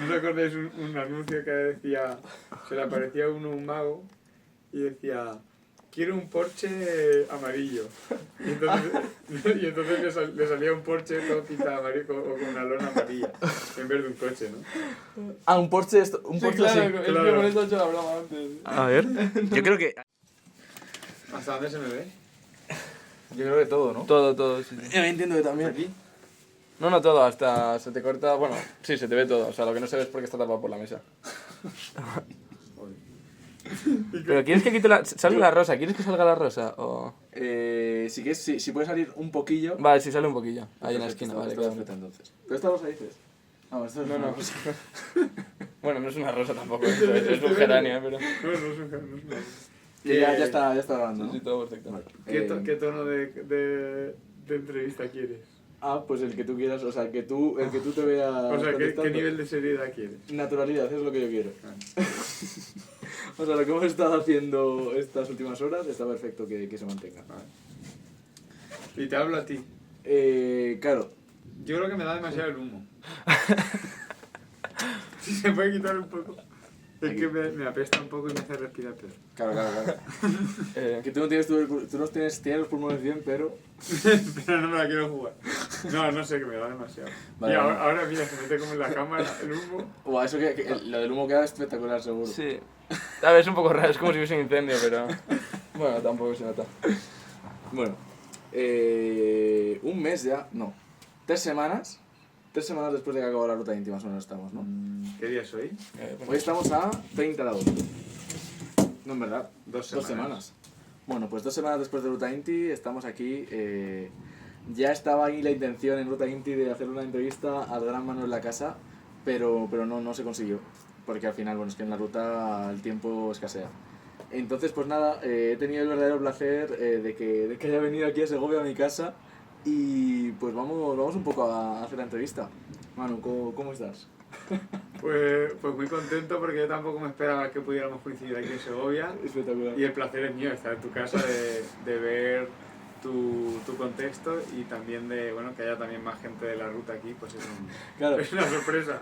¿No recordáis un anuncio que decía, se le aparecía a uno un mago y decía, quiero un Porsche amarillo? Y entonces le salía un Porsche todo pintado amarillo o con una lona amarilla, en vez de un coche, ¿no? Ah, un Porsche, un Porsche claro, sí. es que por eso yo lo hablaba antes. A ver, yo creo que... ¿Hasta dónde se me ve? Yo creo que todo, ¿no? Todo, sí. Yo entiendo que también. ¿Aquí? No, todo, hasta se te corta, bueno, sí, se te ve todo, o sea, lo que no se ve es porque está tapado por la mesa. Pero ¿quieres que quite salga la rosa? ¿Quieres que salga la rosa? O... Si quieres, si puede salir un poquillo... Vale, sí, sale un poquillo, ahí en la esquina, vale, está claro. perfecto, entonces. ¿Pero esta rosa dices? Ah, esto es No. Bueno, no es una rosa tampoco, es un geranio, pero... No es un geranio. Que ya está grabando, ¿no? Sí, todo perfecto. Vale. ¿Qué tono de entrevista quieres? Ah, pues el que tú quieras, o sea, el que tú te veas... O sea, ¿qué contestando. nivel de seriedad quieres? Naturalidad, es lo que yo quiero. O sea, lo que hemos estado haciendo estas últimas horas está perfecto que se mantenga. Vale. Y te hablo a ti. Claro. Yo creo que me da demasiado el humo. Si se puede quitar un poco. Es que me apesta un poco y me hace respirar peor. Claro. Que tú no tienes, tienes los pulmones bien, pero... Pero no me la quiero jugar. No sé, que me da demasiado. Vale, y vale. ahora mira, se mete como en la cámara el humo. Buah, eso lo del humo queda espectacular, seguro. Sí. A ver, es un poco raro, es como si hubiese un incendio, pero... Bueno, tampoco se nota. Bueno, un mes ya, no, 3 semanas. 3 semanas después de que acabó la ruta íntima, más o menos estamos, ¿no? ¿Qué día es hoy? Hoy estamos a 30 de agosto. No, en verdad, 2 semanas. Bueno, pues 2 semanas después de Ruta Inti estamos aquí. Ya estaba ahí la intención en Ruta Inti de hacer una entrevista al gran Manuel La Casa, pero no se consiguió. Porque al final, bueno, es que en la ruta el tiempo escasea. Entonces, pues nada, he tenido el verdadero placer de que haya venido aquí a Segovia, a mi casa. Y pues vamos un poco a hacer la entrevista. Manu, ¿cómo estás? Pues muy contento porque yo tampoco me esperaba que pudiéramos coincidir aquí en Segovia. Espectacular. Y el placer es mío estar en tu casa, de ver tu contexto y también de que haya también más gente de la ruta aquí, pues Claro. es una sorpresa.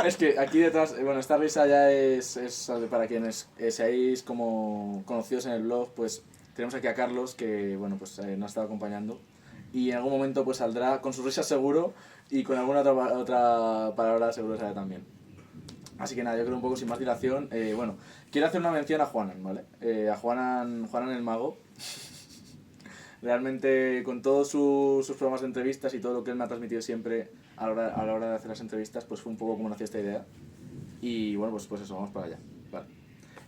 Es que aquí detrás, bueno, esta risa ya es para quienes seáis como conocidos en el blog, pues tenemos aquí a Carlos que, bueno, pues nos ha estado acompañando y en algún momento pues saldrá con su risa seguro y con alguna otra palabra seguro sale también. Así que nada, yo creo un poco sin más dilación, bueno, quiero hacer una mención a Juanan, ¿vale? A Juanan el Mago. Realmente con todos sus programas de entrevistas y todo lo que él me ha transmitido siempre a la hora de hacer las entrevistas, pues fue un poco como nació esta idea. Y bueno, pues eso, vamos para allá. Vale.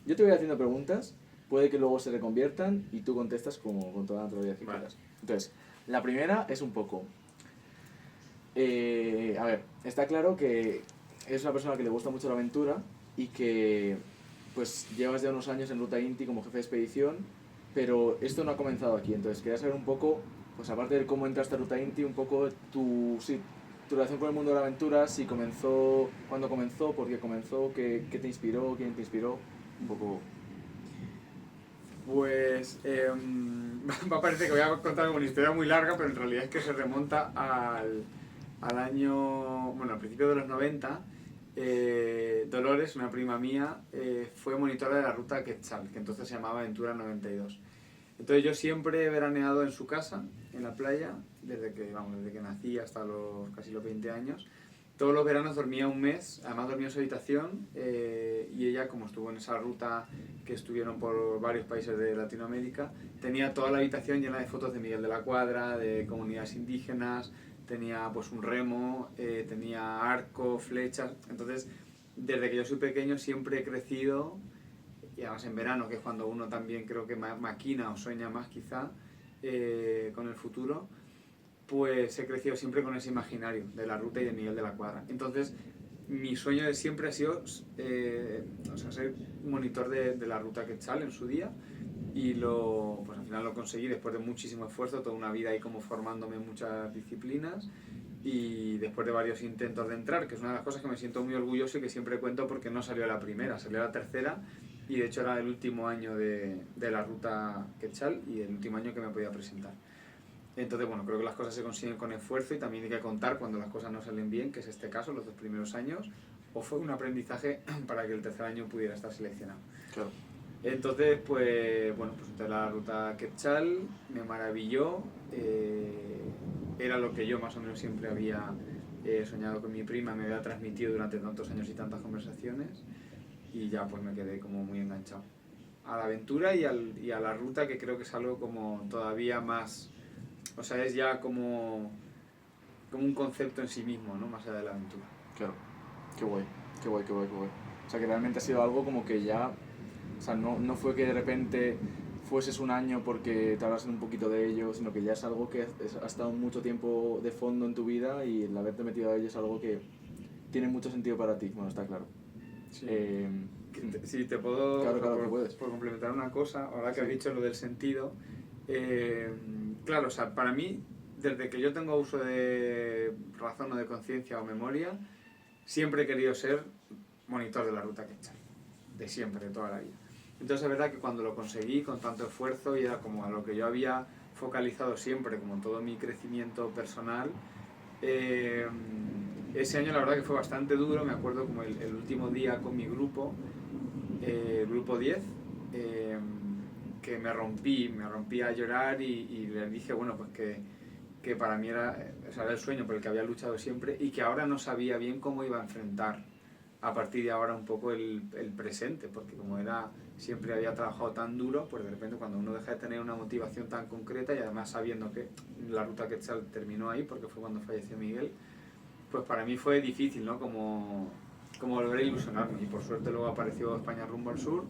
Yo te voy haciendo preguntas, puede que luego se reconviertan y tú contestas con toda la naturalidad que quieras. Entonces, la primera es un poco... a ver, está claro que es una persona que le gusta mucho la aventura y que pues llevas ya unos años en Ruta Inti como jefe de expedición, pero esto no ha comenzado aquí, entonces quería saber un poco, pues aparte de cómo entraste a Ruta Inti, un poco tu relación con el mundo de la aventura, si comenzó, cuándo comenzó, por qué comenzó, qué te inspiró, quién te inspiró, un poco... Pues va a parecer que voy a contar como una historia muy larga, pero en realidad es que se remonta al año, bueno, al principio de los 90. Dolores, una prima mía, fue monitora de la ruta Quetzal, que entonces se llamaba Aventura 92. Entonces yo siempre he veraneado en su casa, en la playa, desde que nací hasta casi los 20 años. Todos los veranos dormía un mes, además dormía en su habitación, y ella, como estuvo en esa ruta que estuvieron por varios países de Latinoamérica, tenía toda la habitación llena de fotos de Miguel de la Cuadra, de comunidades indígenas, tenía pues un remo, tenía arco, flechas. Entonces, desde que yo soy pequeño siempre he crecido, y además en verano, que es cuando uno también creo que maquina o sueña más quizá con el futuro, pues he crecido siempre con ese imaginario de la ruta y de Miguel de la Cuadra. Entonces, mi sueño de siempre ha sido ser monitor de la ruta Quetzal en su día, y pues al final lo conseguí después de muchísimo esfuerzo, toda una vida ahí como formándome en muchas disciplinas, y después de varios intentos de entrar, que es una de las cosas que me siento muy orgulloso y que siempre cuento porque no salió a la primera, salió a la tercera, y de hecho era el último año de la ruta Quetzal y el último año que me podía presentar. Entonces, bueno, creo que las cosas se consiguen con esfuerzo y también hay que contar cuando las cosas no salen bien, que es este caso, los 2 primeros años, o fue un aprendizaje para que el tercer año pudiera estar seleccionado. Claro. Entonces, pues entré la ruta Quetzal, me maravilló, era lo que yo más o menos siempre había soñado con mi prima, me había transmitido durante tantos años y tantas conversaciones, y ya pues me quedé como muy enganchado a la aventura y a la ruta, que creo que es algo como todavía más, o sea, es ya como un concepto en sí mismo, ¿no? Más allá de la aventura. Claro, qué guay, qué guay, qué guay, qué guay. O sea, que realmente ha sido algo como que ya, o sea, no fue que de repente fueses un año porque te hablas un poquito de ello, sino que ya es algo que ha estado mucho tiempo de fondo en tu vida, y el haberte metido a ello es algo que tiene mucho sentido para ti, bueno, está claro. Sí. Si te puedo, claro, que puedes. Por complementar una cosa, ahora que has dicho lo del sentido, claro, o sea, para mí, desde que yo tengo uso de razón o de conciencia o memoria, siempre he querido ser monitor de la ruta Quetzal, de siempre, de toda la vida. Entonces es verdad que cuando lo conseguí con tanto esfuerzo, y era como a lo que yo había focalizado siempre, como todo mi crecimiento personal, ese año la verdad que fue bastante duro. Me acuerdo como el último día con mi grupo, grupo 10, que me rompí a llorar, y les dije, bueno, pues que para mí era el sueño por el que había luchado siempre, y que ahora no sabía bien cómo iba a enfrentar a partir de ahora un poco el presente, porque como siempre había trabajado tan duro, pues de repente cuando uno deja de tener una motivación tan concreta, y además sabiendo que la ruta Quetzal terminó ahí, porque fue cuando falleció Miguel, pues para mí fue difícil, ¿no? Como volver a ilusionarme, y por suerte luego apareció España Rumbo al Sur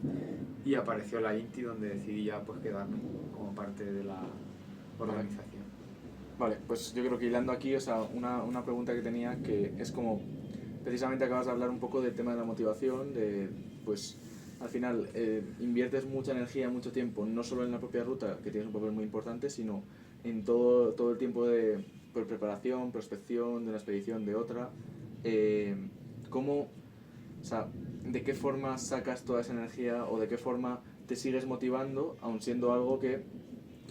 y apareció la INTI, donde decidí ya pues quedarme como parte de la organización. Vale, pues yo creo que hilando aquí, o sea, una pregunta que tenía, que es como, precisamente acabas de hablar un poco del tema de la motivación, de, pues, al final inviertes mucha energía, mucho tiempo, no solo en la propia ruta, que tienes un papel muy importante, sino en todo el tiempo de preparación, prospección, de una expedición, de otra. ¿Cómo, o sea, de qué forma sacas toda esa energía, o de qué forma te sigues motivando, aun siendo algo que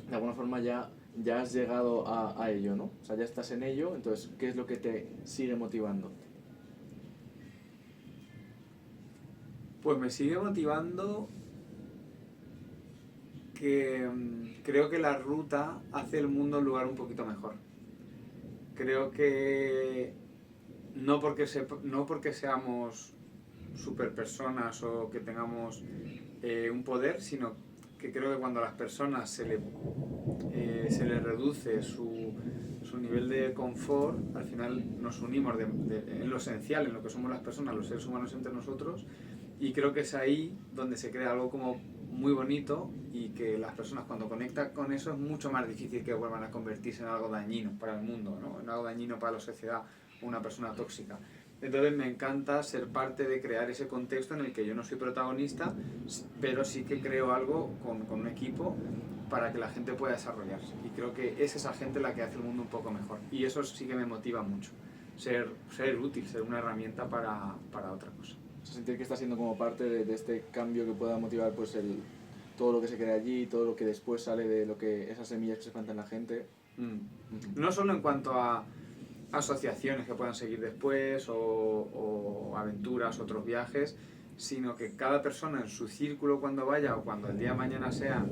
de alguna forma ya has llegado a ello, ¿no? O sea, ya estás en ello, entonces, ¿qué es lo que te sigue motivando? Pues me sigue motivando que creo que la ruta hace el mundo un lugar un poquito mejor. Creo que no porque seamos super personas o que tengamos un poder, sino que creo que cuando a las personas se les reduce su nivel de confort, al final nos unimos en lo esencial, en lo que somos las personas, los seres humanos entre nosotros, y creo que es ahí donde se crea algo como muy bonito, y que las personas cuando conectan con eso es mucho más difícil que vuelvan a convertirse en algo dañino para el mundo, ¿no? En algo dañino para la sociedad, una persona tóxica. Entonces me encanta ser parte de crear ese contexto en el que yo no soy protagonista, pero sí que creo algo con un equipo para que la gente pueda desarrollarse. Y creo que es esa gente la que hace el mundo un poco mejor. Y eso sí que me motiva mucho. Ser útil, ser una herramienta para otra cosa. O sea, sentir que estás siendo como parte de este cambio que pueda motivar, pues, todo lo que se crea allí, todo lo que después sale de lo que esas semillas que se plantan en la gente. No solo en cuanto a asociaciones que puedan seguir después, o aventuras, otros viajes, sino que cada persona en su círculo, cuando vaya, o cuando el día de mañana sean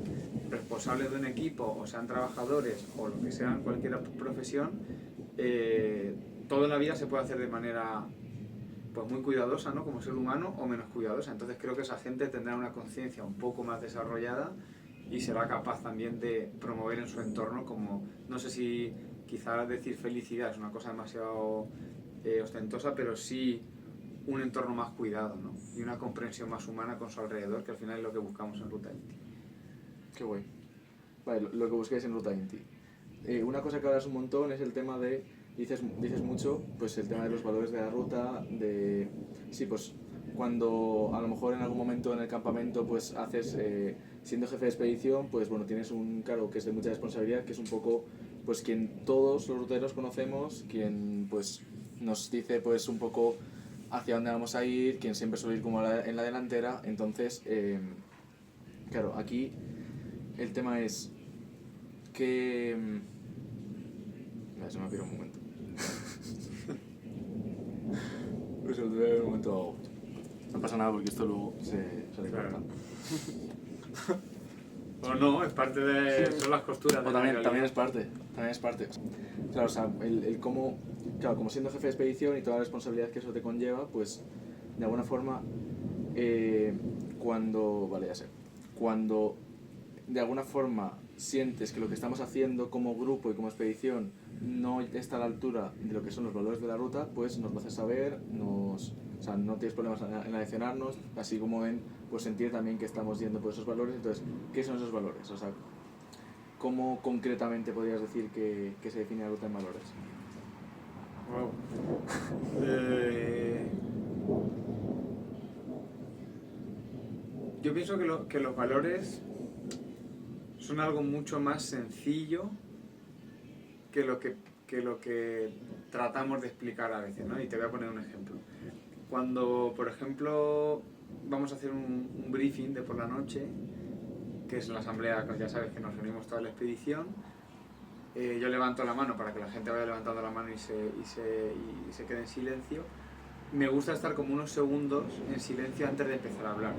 responsables de un equipo, o sean trabajadores, o lo que sea en cualquier profesión, todo en la vida se puede hacer de manera pues muy cuidadosa, ¿no? Como ser humano, o menos cuidadosa. Entonces creo que esa gente tendrá una conciencia un poco más desarrollada, y será capaz también de promover en su entorno, como, no sé si quizás decir felicidad es una cosa demasiado ostentosa, pero sí un entorno más cuidado, ¿no? Y una comprensión más humana con su alrededor, que al final es lo que buscamos en Ruta Inti. Qué guay. Vale, lo que busquéis en Ruta Inti. Una cosa que hablas un montón es el tema de, dices mucho, pues el tema de los valores de la ruta, de, sí, pues cuando a lo mejor en algún momento en el campamento pues haces, siendo jefe de expedición, pues bueno, tienes un cargo que es de mucha responsabilidad, que es un poco pues quien todos los ruteros conocemos, quien pues nos dice pues un poco hacia dónde vamos a ir, quien siempre suele ir como en la delantera. Entonces, claro, aquí el tema es que... Se me ha pirado un momento. se lo tuve en un momento dado. No pasa nada porque esto luego se le Claro. corta. O no, es parte de... son las costuras de O la también realidad. es parte. Claro, o sea, el cómo, claro, como siendo jefe de expedición y toda la responsabilidad que eso te conlleva, pues de alguna forma, cuando de alguna forma sientes que lo que estamos haciendo como grupo y como expedición no está a la altura de lo que son los valores de la ruta, pues nos lo haces saber, o sea, no tienes problemas en adicionarnos, así como en pues, sentir también que estamos yendo por esos valores. Entonces, ¿qué son esos valores? O sea, ¿cómo concretamente podrías decir que se define la ruta en valores? Wow. Yo pienso que los valores son algo mucho más sencillo que lo que tratamos de explicar a veces, ¿no? Y te voy a poner un ejemplo. Cuando, por ejemplo, vamos a hacer un briefing de por la noche, que es la asamblea, ya sabes que nos reunimos toda la expedición, yo levanto la mano para que la gente vaya levantando la mano y se quede en silencio. Me gusta estar como unos segundos en silencio antes de empezar a hablar,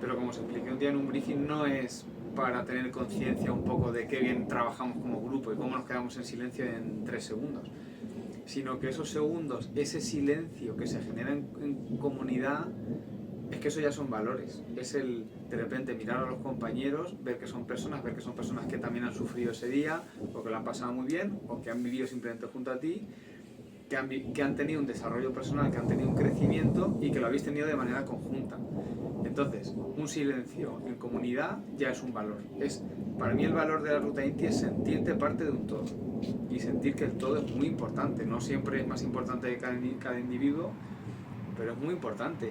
pero como os expliqué un día en un briefing, no es para tener conciencia un poco de qué bien trabajamos como grupo y cómo nos quedamos en silencio en 3 segundos, sino que esos segundos, ese silencio que se genera en comunidad, es que eso ya son valores. Es el, de repente, mirar a los compañeros, ver que son personas que también han sufrido ese día, o que lo han pasado muy bien, o que han vivido simplemente junto a ti, que han tenido un desarrollo personal, que han tenido un crecimiento y que lo habéis tenido de manera conjunta. Entonces, un silencio en comunidad ya es un valor. Para mí el valor de la Ruta Inti es sentirte parte de un todo y sentir que el todo es muy importante. No siempre es más importante que cada individuo, pero es muy importante.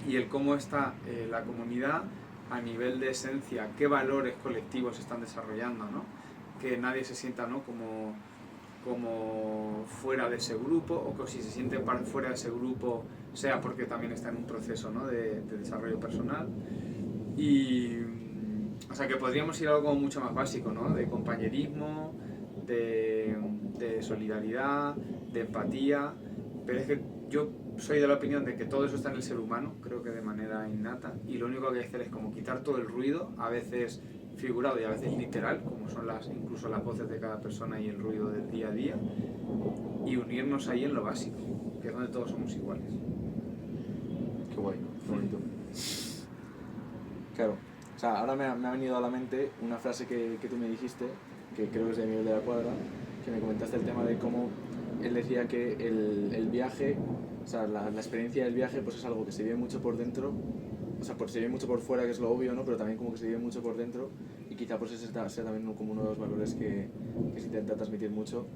Y el cómo está la comunidad a nivel de esencia, qué valores colectivos se están desarrollando, ¿no? Que nadie se sienta, ¿no?, como fuera de ese grupo, o que si se siente fuera de ese grupo sea porque también está en un proceso, ¿no?, de desarrollo personal. Y o sea, que podríamos ir a algo mucho más básico, ¿no?, de compañerismo, de solidaridad, de empatía, pero es que yo soy de la opinión de que todo eso está en el ser humano, creo que de manera innata, y lo único que hay que hacer es como quitar todo el ruido, a veces figurado y a veces literal, como son incluso las voces de cada persona y el ruido del día a día, y unirnos ahí en lo básico, que es donde todos somos iguales. Qué guay, qué bonito. Claro, o sea, ahora me ha venido a la mente una frase que tú me dijiste, que creo que es de Miguel de la Cuadra, que me comentaste el tema de cómo él decía que el viaje, o sea, la experiencia del viaje pues es algo que se vive mucho por dentro, o sea, se vive mucho por fuera, que es lo obvio, ¿no?, pero también como que se vive mucho por dentro, y quizá pues ese sea también como uno de los valores que se intenta transmitir mucho.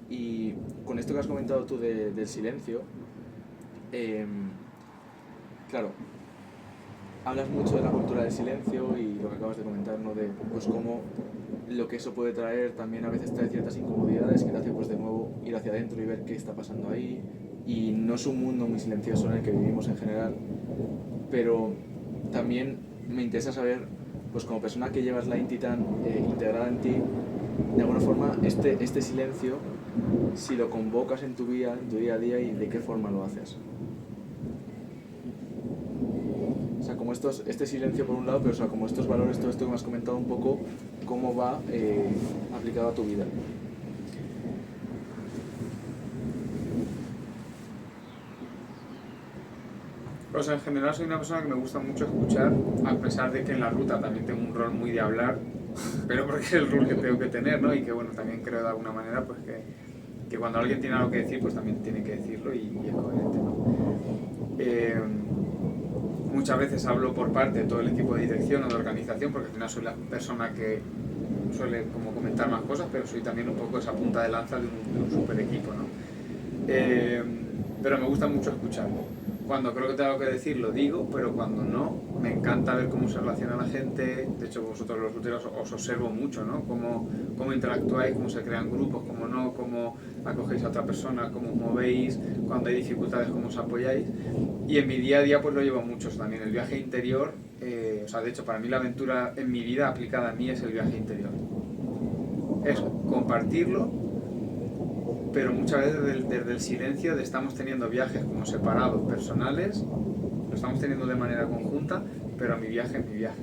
Y con esto que has comentado tú del silencio, claro, hablas mucho de la cultura del silencio y lo que acabas de comentar, ¿no?, de pues cómo lo que eso puede traer también a veces trae ciertas incomodidades que te hace pues de nuevo ir hacia adentro y ver qué está pasando ahí, y no es un mundo muy silencioso en el que vivimos en general, pero también me interesa saber, pues como persona que llevas la Inti tan integrada en ti, de alguna forma este silencio, si lo convocas en tu día a día, y de qué forma lo haces. O sea, como este silencio por un lado, pero o sea, como estos valores, todo esto que me has comentado un poco, cómo va aplicado a tu vida. Pues en general soy una persona que me gusta mucho escuchar, a pesar de que en la ruta también tengo un rol muy de hablar, pero porque es el rol que tengo que tener, ¿no? Y que bueno, también creo de alguna manera pues que cuando alguien tiene algo que decir, pues también tiene que decirlo y es coherente, ¿no? Muchas veces hablo por parte de todo el equipo de dirección o de organización, porque al final soy la persona que suele como comentar más cosas, pero soy también un poco esa punta de lanza de un super equipo, ¿no? Pero me gusta mucho escuchar. Cuando creo que tengo que decir, lo digo, pero cuando no, me encanta ver cómo se relaciona la gente. De hecho, vosotros los ruteros os observo mucho, ¿no? Cómo interactuáis, cómo se crean grupos, cómo no, cómo acogéis a otra persona, cómo os movéis, cuando hay dificultades, cómo os apoyáis. Y en mi día a día pues lo llevo mucho también. El viaje interior, o sea, de hecho, para mí la aventura en mi vida aplicada a mí es el viaje interior. Es compartirlo pero muchas veces desde el silencio estamos teniendo viajes como separados, personales, lo estamos teniendo de manera conjunta, pero mi viaje es mi viaje.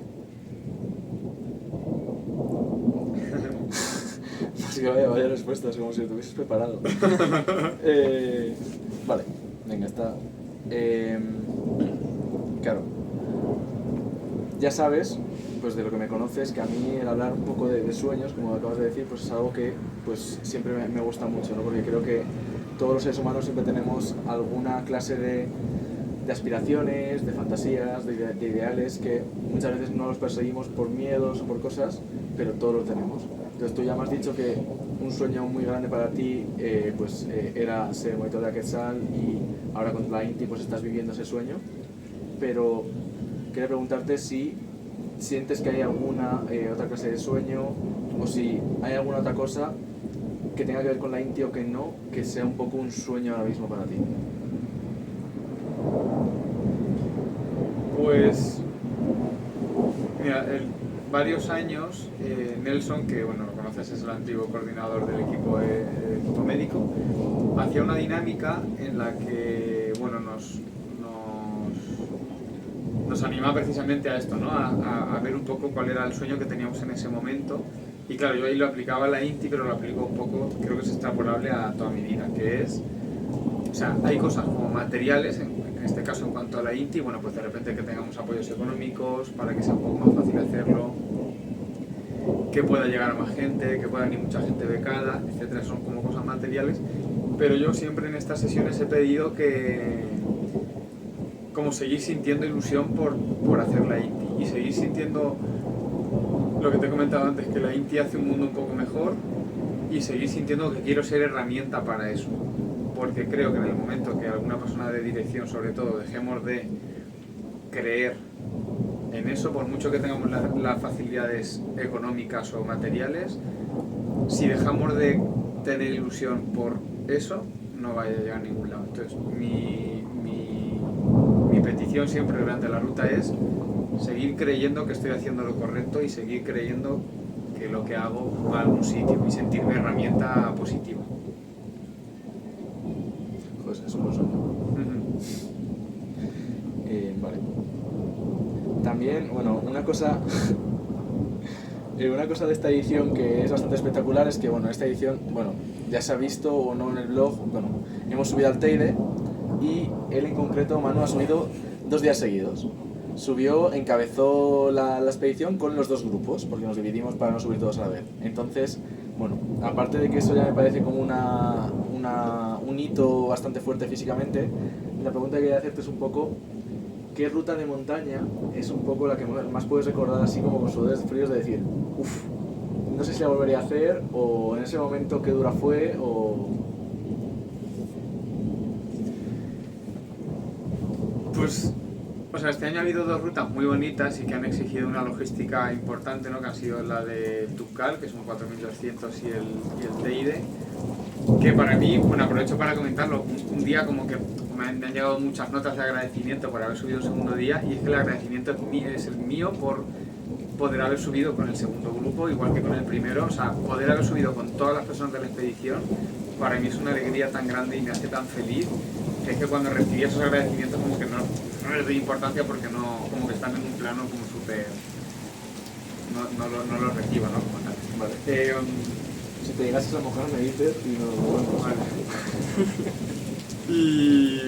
Así que vaya respuestas, como si lo tuvieses preparado. Vale, venga, está. Claro, ya sabes, pues de lo que me conoces, que a mí el hablar un poco de sueños, como acabas de decir, pues es algo que pues siempre me gusta mucho, ¿no? Porque creo que todos los seres humanos siempre tenemos alguna clase de aspiraciones, de fantasías, de ideales que muchas veces no los perseguimos por miedos o por cosas, pero todos los tenemos. Entonces tú ya me has dicho que un sueño muy grande para ti era ser monitor de Aquetzal y ahora con la INTI pues estás viviendo ese sueño, pero quería preguntarte si sientes que hay alguna otra clase de sueño o si hay alguna otra cosa que tenga que ver con la INTI o que no, que sea un poco un sueño ahora mismo para ti. Pues, mira, varios años Nelson, que bueno, lo conoces, es el antiguo coordinador del equipo médico, hacía una dinámica en la que bueno, nos animaba precisamente a esto, ¿no? A ver un poco cuál era el sueño que teníamos en ese momento. Y claro, yo ahí lo aplicaba a la INTI, pero lo aplico un poco, creo que es extrapolable a toda mi vida, que es, o sea, hay cosas como materiales, en este caso en cuanto a la INTI, bueno, pues de repente que tengamos apoyos económicos para que sea un poco más fácil hacerlo, que pueda llegar a más gente, que pueda ir mucha gente becada, etcétera, son como cosas materiales, pero yo siempre en estas sesiones he pedido que, como seguir sintiendo ilusión por hacer la INTI y seguir sintiendo lo que te he comentado antes, que la INTI hace un mundo un poco mejor y seguir sintiendo que quiero ser herramienta para eso. Porque creo que en el momento que alguna persona de dirección, sobre todo, dejemos de creer en eso, por mucho que tengamos las facilidades económicas o materiales, si dejamos de tener ilusión por eso, no vaya a llegar a ningún lado. Entonces, mi petición siempre durante la ruta es seguir creyendo que estoy haciendo lo correcto y seguir creyendo que lo que hago va a algún sitio y sentirme herramienta positiva. Pues eso lo sueño. Vale. También, bueno, una cosa de esta edición que es bastante espectacular es que, bueno, esta edición, bueno, ya se ha visto o no en el blog, bueno, hemos subido al Teide y él en concreto, Manu, ha subido 2 días seguidos. Encabezó la expedición con los 2 grupos, porque nos dividimos para no subir todos a la vez. Entonces, bueno, aparte de que eso ya me parece como un hito bastante fuerte físicamente, la pregunta que quería hacerte es un poco ¿qué ruta de montaña es un poco la que más puedes recordar así como con sudores fríos de decir, uff, no sé si la volvería a hacer o en ese momento qué dura fue o... Pues, o sea, este año ha habido 2 rutas muy bonitas y que han exigido una logística importante, ¿no? Que han sido la de Tukal, que son 4.200, y el Teide, que para mí, bueno, aprovecho para comentarlo, un día como que me han llegado muchas notas de agradecimiento por haber subido el segundo día, y es que el agradecimiento es el mío por poder haber subido con el segundo grupo, igual que con el primero. O sea, poder haber subido con todas las personas de la expedición, para mí es una alegría tan grande y me hace tan feliz, que es que cuando recibí esos agradecimientos como que no les doy importancia porque no, como que están en un plano como súper... No lo recibo, ¿no? Como tal. Vale. Si te llegases a mojar me dices y nos volvemos. Vale. Y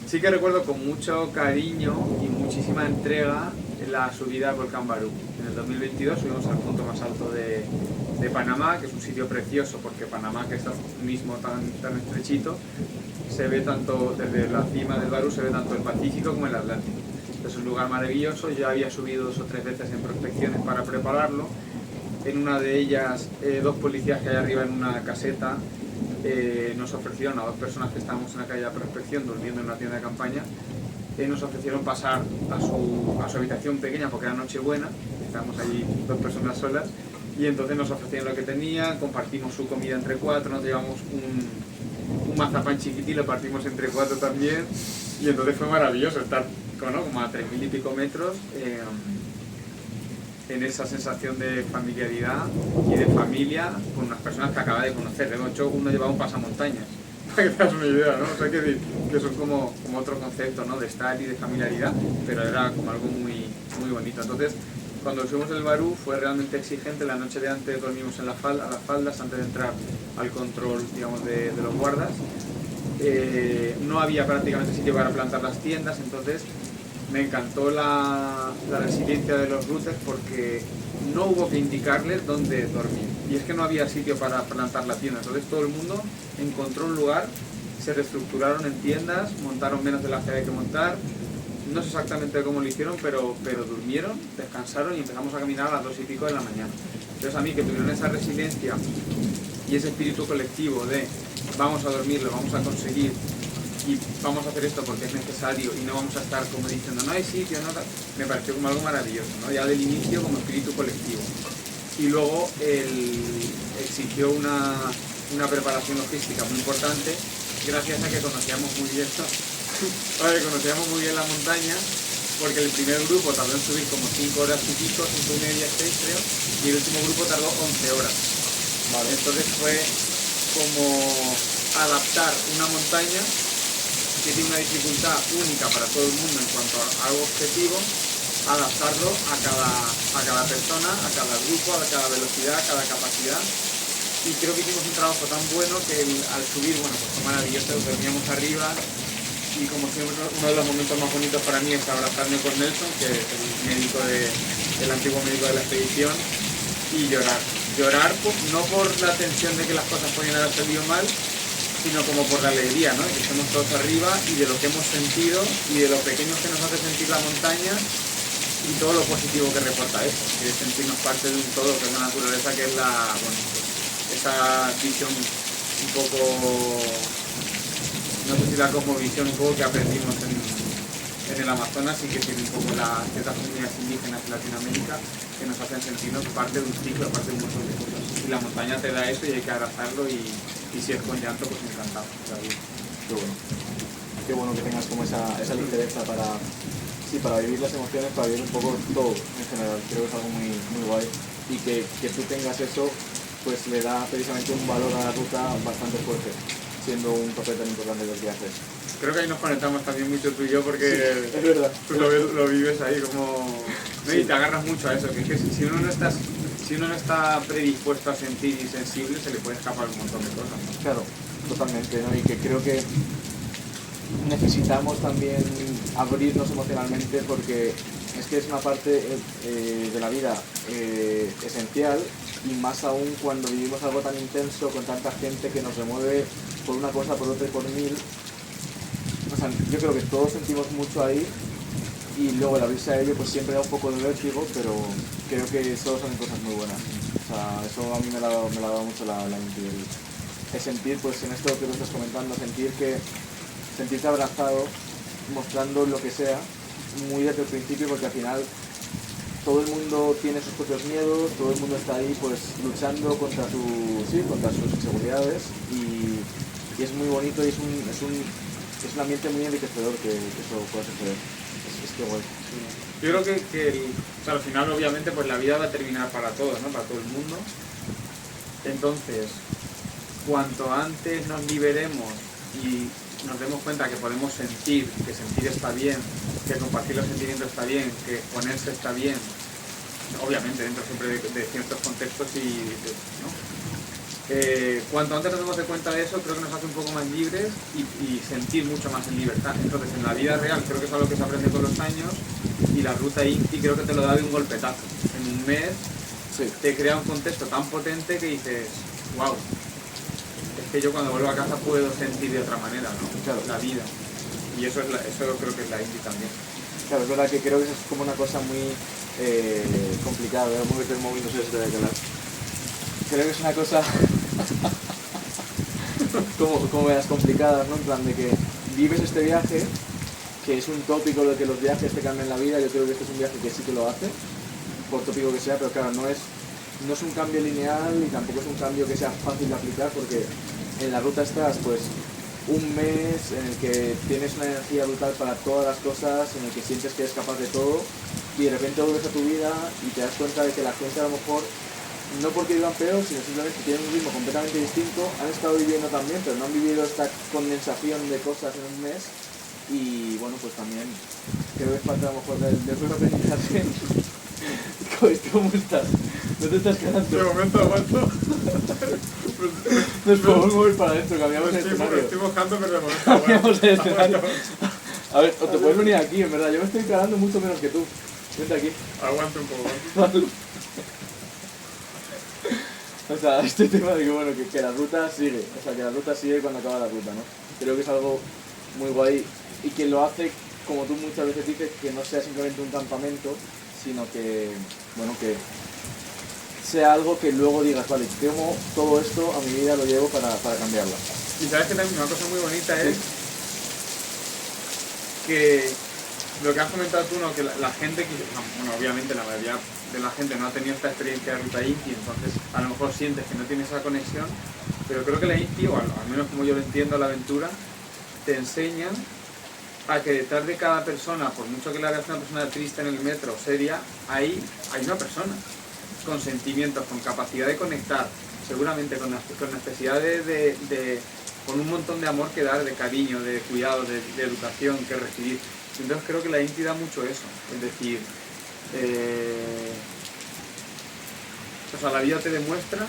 sí que recuerdo con mucho cariño y muchísima entrega la subida al volcán Barú. En el 2022 subimos al punto más alto de Panamá, que es un sitio precioso porque Panamá, que está mismo tan estrechito, se ve tanto desde la cima del Barú, se ve tanto el Pacífico como el Atlántico. Es un lugar maravilloso. Yo había subido 2 o 3 veces en prospecciones para prepararlo. En una de ellas, 2 policías que hay arriba en una caseta nos ofrecieron a 2 personas que estábamos en la calle de prospección durmiendo en una tienda de campaña, nos ofrecieron pasar a su habitación pequeña porque era Nochebuena, estábamos allí 2 personas solas, y entonces nos ofrecieron lo que tenían, compartimos su comida entre 4, nos llevamos un mazapán chiquitín, lo partimos entre 4 también, y entonces fue maravilloso estar como a 3.000 y pico metros en esa sensación de familiaridad y de familia con unas personas que acaba de conocer. De hecho, uno llevaba un pasamontañas, para que te hagas una idea, ¿no? O sea, que son como otro concepto, ¿no? De estar y de familiaridad, pero era como algo muy, muy bonito. Entonces, cuando fuimos el Barú fue realmente exigente. La noche de antes dormimos en las faldas antes de entrar al control, digamos, de los guardas. No había prácticamente sitio para plantar las tiendas, entonces me encantó la resiliencia de los routers porque no hubo que indicarles dónde dormir. Y es que no había sitio para plantar la tienda, entonces todo el mundo encontró un lugar, se reestructuraron en tiendas, montaron menos de la que había que montar. No sé exactamente cómo lo hicieron, pero durmieron, descansaron y empezamos a caminar a las 2 y pico de la mañana. Entonces a mí que tuvieron esa resiliencia y ese espíritu colectivo de vamos a dormir, lo vamos a conseguir y vamos a hacer esto porque es necesario y no vamos a estar como diciendo no hay sitio, no, me pareció como algo maravilloso, ¿no? Ya del inicio como espíritu colectivo. Y luego exigió una preparación logística muy importante gracias a que conocíamos muy bien conocíamos muy bien la montaña, porque el primer grupo tardó en subir como 5 horas y pico, 5 y media, 6 creo, y el último grupo tardó 11 horas. Vale. Entonces fue como adaptar una montaña que tiene una dificultad única para todo el mundo en cuanto a algo objetivo, adaptarlo a cada persona, a cada grupo, a cada velocidad, a cada capacidad. Y creo que hicimos un trabajo tan bueno que al subir, bueno, pues fue maravilloso, dormíamos arriba. Y como siempre, uno de los momentos más bonitos para mí es abrazarme con Nelson, que es el antiguo médico de la expedición, y llorar. Llorar no por la tensión de que las cosas podían haber salido mal, sino como por la alegría, ¿no? De que estamos todos arriba y de lo que hemos sentido y de lo pequeños que nos hace sentir la montaña y todo lo positivo que reporta eso, que es sentirnos parte de un todo, que es la naturaleza, que es esa visión un poco... No sé si la cosmovisión un poco que aprendimos en el Amazonas y que tiene un poco las ciertas comunidades indígenas de Latinoamérica que nos hacen sentirnos parte de un ciclo, parte de un montón de cosas. Y la montaña te da eso y hay que abrazarlo y si es con llanto, pues encantado. Qué bueno. Qué bueno que tengas como esa ligereza para vivir las emociones, para vivir un poco todo en general. Creo que es algo muy, muy guay. Y que tú tengas eso, pues le da precisamente un valor a la ruta bastante fuerte, siendo un papel tan importante del viaje. Creo que ahí nos conectamos también mucho tú y yo porque sí, es verdad. Tú lo vives ahí como... ¿no? Sí. Y te agarras mucho a eso, que es que si uno no está predispuesto a sentir y sensible, se le puede escapar un montón de cosas, ¿no? Claro, totalmente, ¿no? Y que creo que necesitamos también abrirnos emocionalmente porque es que es una parte de la vida esencial, y más aún cuando vivimos algo tan intenso con tanta gente que nos remueve por una cosa, por otra y por mil. O sea, yo creo que todos sentimos mucho ahí y luego el abrirse a ello pues siempre da un poco de vértigo, pero creo que solo son cosas muy buenas. O sea, eso a mí me la ha dado mucho la mente. El sentir, pues en esto que tú estás comentando, sentirte abrazado, mostrando lo que sea, muy desde el principio, porque al final todo el mundo tiene sus propios miedos, todo el mundo está ahí pues luchando contra sus inseguridades y es muy bonito y es un ambiente muy enriquecedor que eso pueda suceder. Es que guay. Yo creo que o sea, al final obviamente pues la vida va a terminar para todos, ¿no? Para todo el mundo. Entonces, cuanto antes nos liberemos y nos demos cuenta que podemos sentir, que sentir está bien, que compartir los sentimientos está bien, que exponerse está bien, obviamente dentro siempre de ciertos contextos ¿no? Cuanto antes nos demos cuenta de eso, creo que nos hace un poco más libres y sentir mucho más en libertad. Entonces en la vida real creo que es algo que se aprende con los años, y la ruta INTI creo que te lo da de un golpetazo. En un mes te crea un contexto tan potente que dices, wow, es que yo cuando vuelvo a casa puedo sentir de otra manera, ¿no? Claro. La vida. Y eso creo que es la INTI también. Claro, es verdad que creo que eso es como una cosa muy complicada, muy moviéndose desde de hablar. Creo que es una cosa como de las complicadas, ¿no? En plan de que vives este viaje, que es un tópico de que los viajes te cambian la vida. Yo creo que este es un viaje que sí que lo hace, por tópico que sea, pero claro, no es un cambio lineal y tampoco es un cambio que sea fácil de aplicar, porque en la ruta estás pues un mes en el que tienes una energía brutal para todas las cosas, en el que sientes que eres capaz de todo, y de repente vuelves a tu vida y te das cuenta de que la gente a lo mejor, no porque vivan peor, sino simplemente tienen un ritmo completamente distinto, han estado viviendo también, pero no han vivido esta condensación de cosas en un mes. Y bueno, pues también creo que es parte a lo mejor del propio aprendizaje. ¿Cómo estás? ¿No te estás quedando? De momento aguanto. Nos podemos mover para adentro, cambiamos el escenario. Estoy mojando, pero de momento Cambiamos el aguanto. escenario. A ver, o te puedes venir aquí, en verdad. Yo me estoy calando mucho menos que tú. Vente aquí. Aguanto un poco. Vale. O sea, este tema de que, bueno, que la ruta sigue. O sea, que la ruta sigue cuando acaba la ruta, ¿no? Creo que es algo muy guay y que lo hace, como tú muchas veces dices, que no sea simplemente un campamento, sino que, bueno, que sea algo que luego digas, vale, ¿cómo todo esto a mi vida lo llevo para cambiarla? Y sabes que también una cosa muy bonita es que lo que has comentado tú, ¿no? Que la gente, bueno, obviamente la mayoría de la gente no ha tenido esta experiencia de ruta Inti, entonces a lo mejor sientes que no tienes esa conexión, pero creo que la Inti, o al menos como yo lo entiendo, la aventura, te enseña a que detrás de cada persona, por mucho que la veas una persona triste en el metro, seria, hay una persona con sentimientos, con capacidad de conectar, seguramente con necesidad con un montón de amor que dar, de cariño, de cuidado, de educación que recibir. Entonces creo que la Inti da mucho eso, es decir, o sea, la vida te demuestra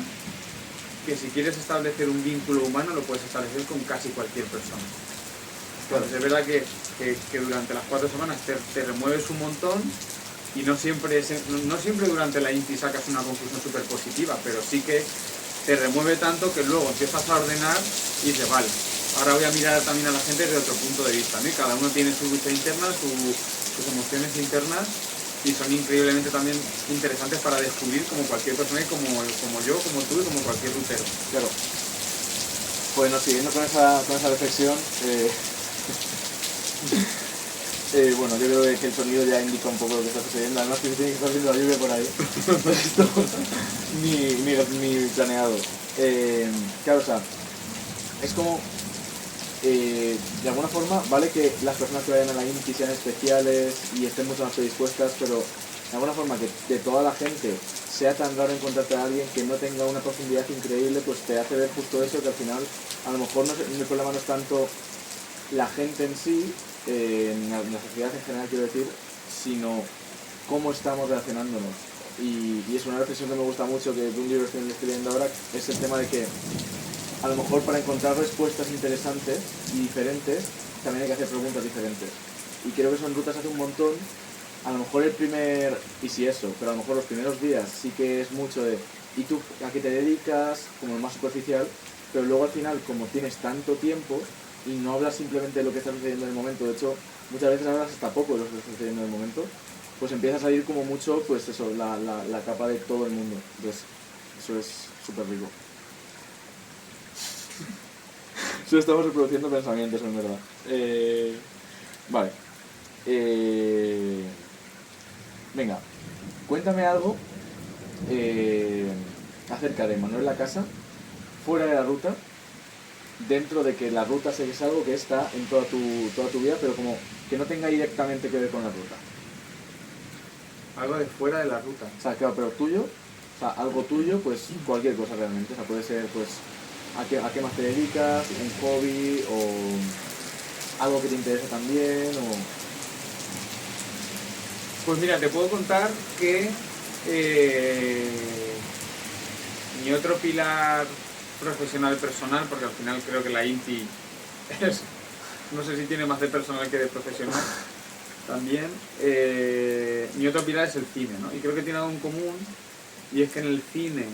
que si quieres establecer un vínculo humano lo puedes establecer con casi cualquier persona. Entonces es verdad que durante las 4 semanas te remueves un montón y no siempre durante la Inti sacas una conclusión súper positiva, pero sí que te remueve tanto que luego empiezas a ordenar y dices, vale, ahora voy a mirar también a la gente desde otro punto de vista, ¿no? Y cada uno tiene su lucha interna, sus emociones internas y son increíblemente también interesantes para descubrir como cualquier persona y como yo, como tú y como cualquier rutero. Claro. Bueno, siguiendo con esa reflexión, bueno, yo creo que el sonido ya indica un poco lo que está sucediendo, además que se tiene que estar viendo la lluvia por ahí. Esto ni planeado. Claro, o sea, es como, de alguna forma, vale que las personas que vayan a la Inti sean especiales y estén mucho más predispuestas, pero de alguna forma que de toda la gente sea tan raro encontrarte a alguien que no tenga una profundidad increíble, pues te hace ver justo eso, que al final a lo mejor el problema no es tanto la gente en sí, en la sociedad en general quiero decir, sino cómo estamos relacionándonos. Y es una reflexión que me gusta mucho, que de un libro que estoy escribiendo ahora, es el tema de que a lo mejor para encontrar respuestas interesantes y diferentes, también hay que hacer preguntas diferentes. Y creo que eso en rutas hace un montón. A lo mejor y si eso, pero a lo mejor los primeros días sí que es mucho de, ¿y tú a qué te dedicas? Como más superficial, pero luego al final, como tienes tanto tiempo, y no hablas simplemente de lo que está sucediendo en el momento, de hecho, muchas veces hablas hasta poco de lo que está sucediendo en el momento, pues empiezas a ir como mucho, pues eso, la capa de todo el mundo. Entonces, eso es súper rico. Solo estamos reproduciendo pensamientos, en verdad. Vale. Venga, cuéntame algo acerca de Manuel la Casa, fuera de la ruta, dentro de que la ruta es algo que está en toda tu vida, pero como que no tenga directamente que ver con la ruta. Algo de fuera de la ruta. O sea, claro, pero tuyo, o sea, algo tuyo, pues cualquier cosa realmente. O sea, puede ser, pues, a qué más te dedicas, un hobby, o algo que te interesa también, o... Pues mira, te puedo contar que mi otro pilar profesional personal, porque al final creo que la Inti no sé si tiene más de personal que de profesional también, mi otro pilar es el cine, ¿no? Y creo que tiene algo en común, y es que en el cine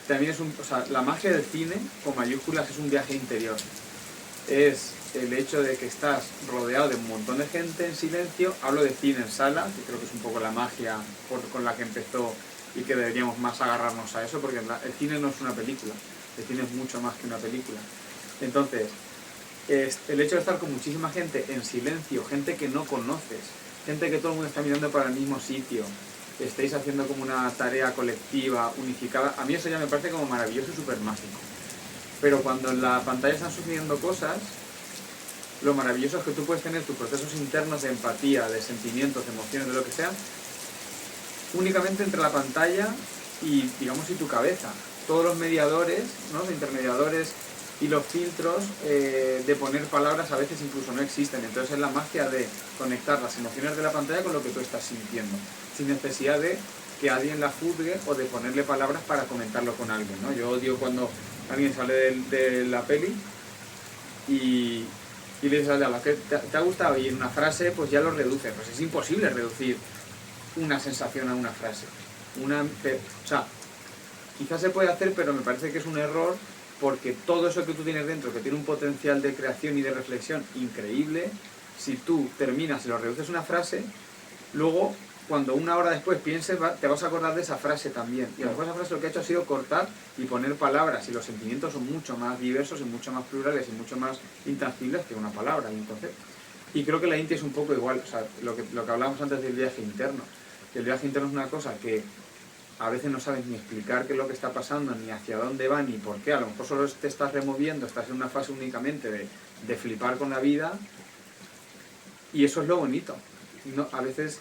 también o sea, la magia del cine, con mayúsculas, es un viaje interior. Es el hecho de que estás rodeado de un montón de gente en silencio. Hablo de cine en sala, que creo que es un poco la magia con la que empezó y que deberíamos más agarrarnos a eso, porque el cine no es una película, el cine es mucho más que una película. Entonces, el hecho de estar con muchísima gente en silencio, gente que no conoces, gente que todo el mundo está mirando para el mismo sitio, estáis haciendo como una tarea colectiva, unificada, a mí eso ya me parece como maravilloso y súper mágico. Pero cuando en la pantalla están sucediendo cosas, lo maravilloso es que tú puedes tener tus procesos internos de empatía, de sentimientos, de emociones, de lo que sea, únicamente entre la pantalla y, digamos, y tu cabeza. Todos los mediadores, ¿no? Los intermediadores y los filtros de poner palabras a veces incluso no existen. Entonces es la magia de conectar las emociones de la pantalla con lo que tú estás sintiendo, sin necesidad de que alguien la juzgue o de ponerle palabras para comentarlo con alguien, ¿no? Yo odio cuando alguien sale de la peli y le dices al que te ha gustado y en una frase pues ya lo reduce. Pues es imposible reducir una sensación a una frase. O sea, quizás se puede hacer, pero me parece que es un error, porque todo eso que tú tienes dentro, que tiene un potencial de creación y de reflexión increíble, si tú terminas y lo reduces a una frase, luego, cuando una hora después pienses, te vas a acordar de esa frase también. Y a lo mejor esa frase lo que ha hecho ha sido cortar y poner palabras, y los sentimientos son mucho más diversos y mucho más plurales y mucho más intangibles que una palabra y un concepto. Y creo que la Inti es un poco igual, o sea, lo que hablábamos antes del viaje interno. El viaje interno es una cosa que a veces no sabes ni explicar qué es lo que está pasando, ni hacia dónde va, ni por qué. A lo mejor solo te estás removiendo, estás en una fase únicamente de flipar con la vida, y eso es lo bonito. No, a veces,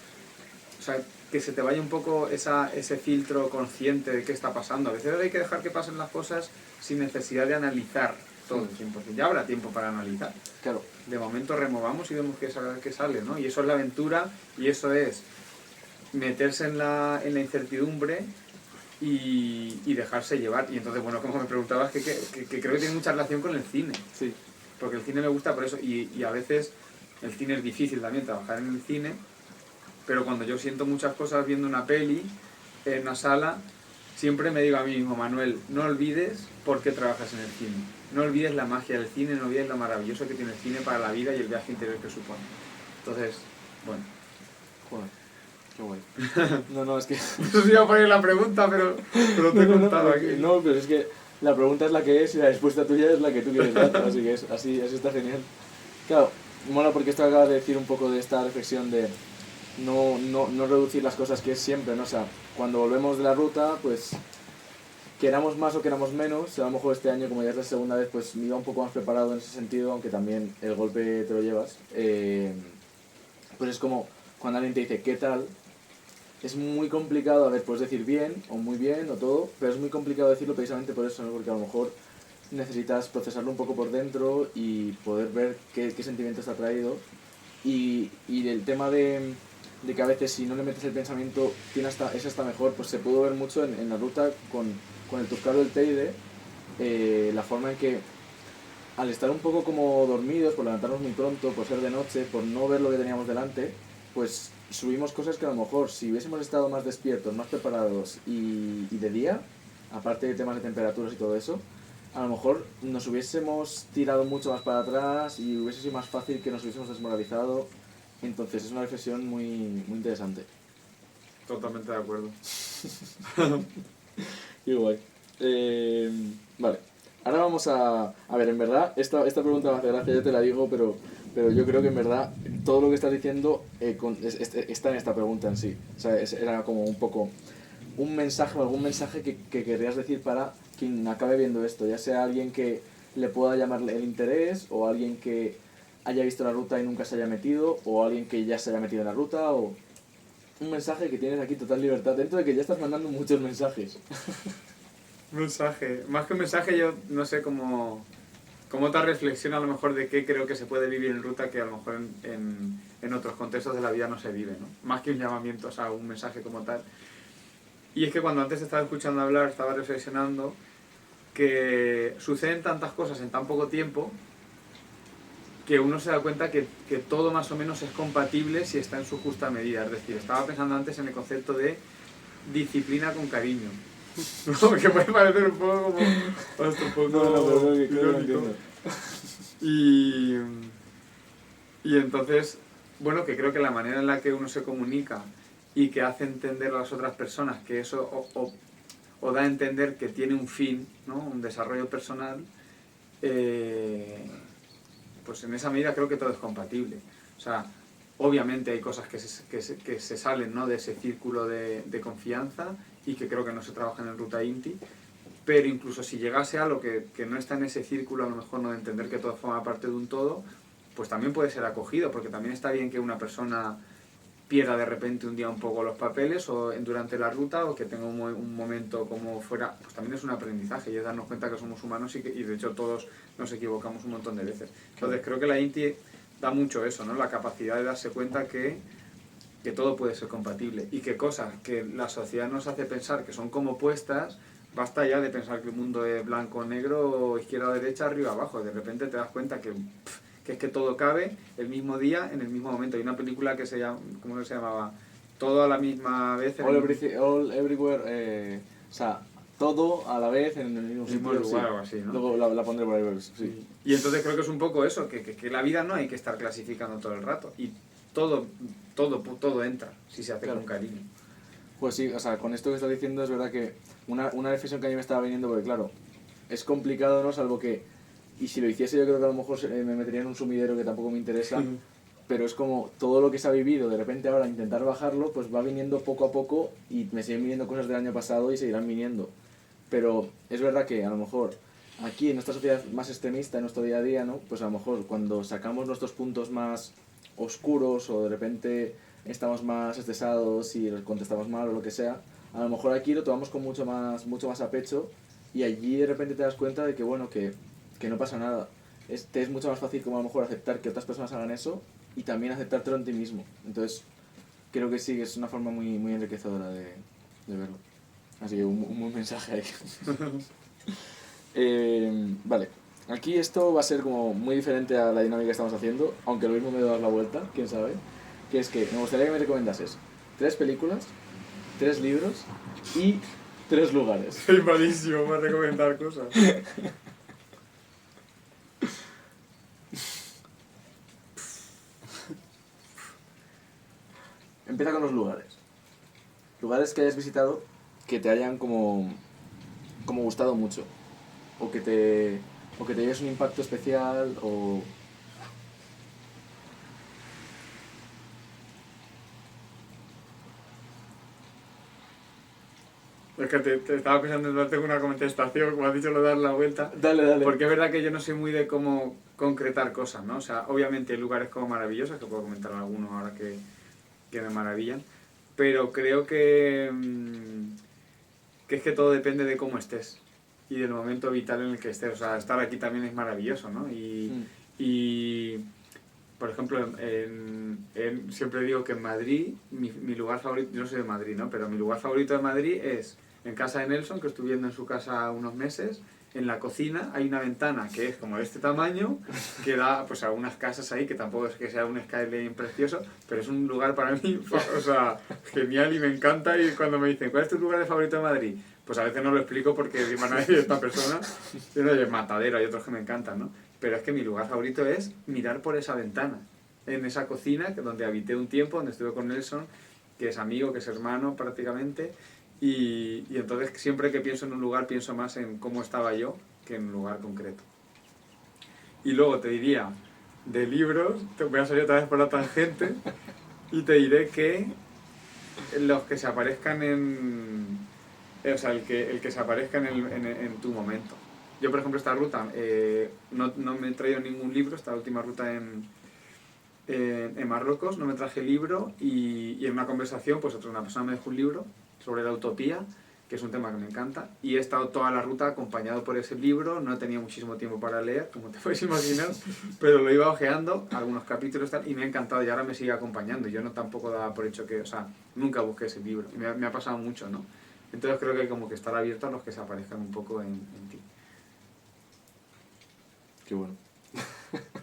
o sea, que se te vaya un poco ese filtro consciente de qué está pasando. A veces hay que dejar que pasen las cosas sin necesidad de analizar todo el tiempo. Ya habrá tiempo para analizar. Claro. De momento removamos y vemos qué sale, ¿no? Y eso es la aventura, y eso es meterse en la incertidumbre y dejarse llevar. Y entonces, bueno, como me preguntabas, que creo que tiene mucha relación con el cine. Sí. Porque el cine me gusta por eso, y a veces el cine es difícil también, trabajar en el cine, pero cuando yo siento muchas cosas viendo una peli en una sala, siempre me digo a mí mismo: Manuel, no olvides por qué trabajas en el cine. No olvides la magia del cine, no olvides lo maravilloso que tiene el cine para la vida y el viaje interior que supone. Entonces, bueno. Joder, qué guay. No, es que... No sé si iba a poner la pregunta, pero te he contado aquí. No, pero es que la pregunta es la que es y la respuesta tuya es la que tú quieres dar, así que así está genial. Claro, mola porque esto acaba de decir un poco de esta reflexión de no reducir las cosas, que es siempre, ¿no? O sea, cuando volvemos de la ruta, pues queramos más o queramos menos, a lo mejor este año, como ya es la segunda vez, pues me iba un poco más preparado en ese sentido, aunque también el golpe te lo llevas. Pues es como cuando alguien te dice ¿qué tal? Es muy complicado, a ver, puedes decir bien o muy bien o todo, pero es muy complicado decirlo precisamente por eso, ¿no? Porque a lo mejor necesitas procesarlo un poco por dentro y poder ver qué sentimientos te ha traído. Y el tema de que a veces si no le metes el pensamiento es hasta mejor, pues se pudo ver mucho en la ruta con el Turcaro del Teide, la forma en que al estar un poco como dormidos, por levantarnos muy pronto, por ser de noche, por no ver lo que teníamos delante, pues subimos cosas que a lo mejor si hubiésemos estado más despiertos, más preparados y de día, aparte de temas de temperaturas y todo eso, a lo mejor nos hubiésemos tirado mucho más para atrás y hubiese sido más fácil que nos hubiésemos desmoralizado. Entonces es una reflexión muy, muy interesante. Totalmente de acuerdo. Qué guay. Vale, ahora vamos a ver, en verdad, esta pregunta me hace gracia, ya te la digo, pero yo creo que en verdad todo lo que estás diciendo está en esta pregunta en sí. O sea, era como un poco un mensaje o algún mensaje que querrías decir para quien acabe viendo esto, ya sea alguien que le pueda llamar el interés, o alguien que haya visto la ruta y nunca se haya metido, o alguien que ya se haya metido en la ruta, o un mensaje que tienes aquí total libertad, dentro de que ya estás mandando muchos mensajes. Mensaje, más que un mensaje, yo no sé cómo otra reflexión a lo mejor de qué creo que se puede vivir en ruta que a lo mejor en otros contextos de la vida no se vive, ¿no? Más que un llamamiento, o sea, un mensaje como tal. Y es que cuando antes estaba escuchando hablar, estaba reflexionando que suceden tantas cosas en tan poco tiempo que uno se da cuenta que todo más o menos es compatible si está en su justa medida. Es decir, estaba pensando antes en el concepto de disciplina con cariño. ¿No? Que puede parecer un poco como... un poco irónico. Y entonces, bueno, que creo que la manera en la que uno se comunica y que hace entender a las otras personas que eso o da a entender que tiene un fin, ¿no? Un desarrollo personal, pues en esa medida creo que todo es compatible. O sea, obviamente hay cosas que se salen, ¿no? De ese círculo de confianza y que creo que no se trabajan en Ruta Inti, pero incluso si llegase a lo que no está en ese círculo, a lo mejor no de entender que todo forma parte de un todo, pues también puede ser acogido, porque también está bien que una persona pierda de repente un día un poco los papeles o durante la ruta, o que tenga un momento como fuera, pues también es un aprendizaje y es darnos cuenta que somos humanos y de hecho todos nos equivocamos un montón de veces. Entonces creo que la INTI da mucho eso, ¿no? La capacidad de darse cuenta que todo puede ser compatible y que cosas que la sociedad nos hace pensar que son como opuestas, basta ya de pensar que el mundo es blanco o negro, izquierda o derecha, arriba o abajo. De repente te das cuenta que es que todo cabe el mismo día, en el mismo momento. Hay una película que se llama, ¿cómo se llamaba? Todo a la misma vez. All everywhere, o sea, todo a la vez en el mismo mismo sitio. lugar Sí. o así, ¿no? Luego la pondré por ahí, pues, sí. Y entonces creo que es un poco eso, que la vida no hay que estar clasificando todo el rato. Y todo entra, si se hace Claro. con cariño. Pues sí, o sea, con esto que estás diciendo es verdad que una reflexión que a mí me estaba viniendo, porque claro, es complicado, ¿no? Salvo que, y si lo hiciese yo creo que a lo mejor me metería en un sumidero que tampoco me interesa, pero es como todo lo que se ha vivido, de repente ahora intentar bajarlo, pues va viniendo poco a poco y me siguen viniendo cosas del año pasado y seguirán viniendo. Pero es verdad que a lo mejor aquí en nuestra sociedad más extremista, en nuestro día a día, ¿no? Pues a lo mejor cuando sacamos nuestros puntos más oscuros o de repente estamos más estresados y contestamos mal o lo que sea, a lo mejor aquí lo tomamos con mucho más a pecho y allí de repente te das cuenta de que bueno, que no pasa nada. Te es mucho más fácil como a lo mejor aceptar que otras personas hagan eso y también aceptártelo en ti mismo. Entonces creo que sí, es una forma muy, muy enriquecedora de verlo. Así que un buen mensaje ahí. Vale, aquí esto va a ser como muy diferente a la dinámica que estamos haciendo, aunque lo mismo me voy a dar la vuelta, quién sabe. Que es que me gustaría que me recomendases 3 películas, 3 libros y 3 lugares. Soy malísimo para recomendar cosas. Empieza con los lugares. Lugares que hayas visitado que te hayan como gustado mucho. O que te lleves un impacto especial o... Es que te estaba pensando en darte una contestación, como has dicho, lo de dar la vuelta. Dale. Porque es verdad que yo no soy muy de cómo concretar cosas, ¿no? O sea, obviamente hay lugares como maravillosos, que puedo comentar algunos ahora que me maravillan, pero creo que es que todo depende de cómo estés y del momento vital en el que estés. O sea, estar aquí también es maravilloso, ¿no? Y por ejemplo, siempre digo que en Madrid, mi lugar favorito, yo no soy de Madrid, ¿no? Pero mi lugar favorito de Madrid es en casa de Nelson, que estuve viendo en su casa unos meses. En la cocina hay una ventana que es como de este tamaño, que da pues a unas casas ahí, que tampoco es que sea un skyline precioso, pero es un lugar para mí, o sea, genial y me encanta. Y cuando me dicen, ¿cuál es tu lugar favorito de Madrid? Pues a veces no lo explico porque van a decir esta persona, es Matadero, hay otros que me encantan, ¿no? Pero es que mi lugar favorito es mirar por esa ventana, en esa cocina donde habité un tiempo, donde estuve con Nelson, que es amigo, que es hermano prácticamente. Y entonces siempre que pienso en un lugar pienso más en cómo estaba yo que en un lugar concreto. Y luego te diría, de libros, te voy a salir otra vez por la tangente y te diré que los que se aparezcan o sea, el que se aparezca en tu momento. Yo, por ejemplo, esta ruta, no me he traído ningún libro, esta última ruta en Marruecos, no me traje libro y en una conversación, pues una persona me dejó un libro sobre la utopía, que es un tema que me encanta, y he estado toda la ruta acompañado por ese libro. No he tenido muchísimo tiempo para leer, como te puedes imaginar, pero lo iba ojeando, algunos capítulos tal, y me ha encantado y ahora me sigue acompañando. Yo no tampoco daba por hecho que, o sea, nunca busqué ese libro, y me ha pasado mucho, ¿no? Entonces creo que hay como que estar abierto a los que se aparezcan un poco en ti. Qué bueno.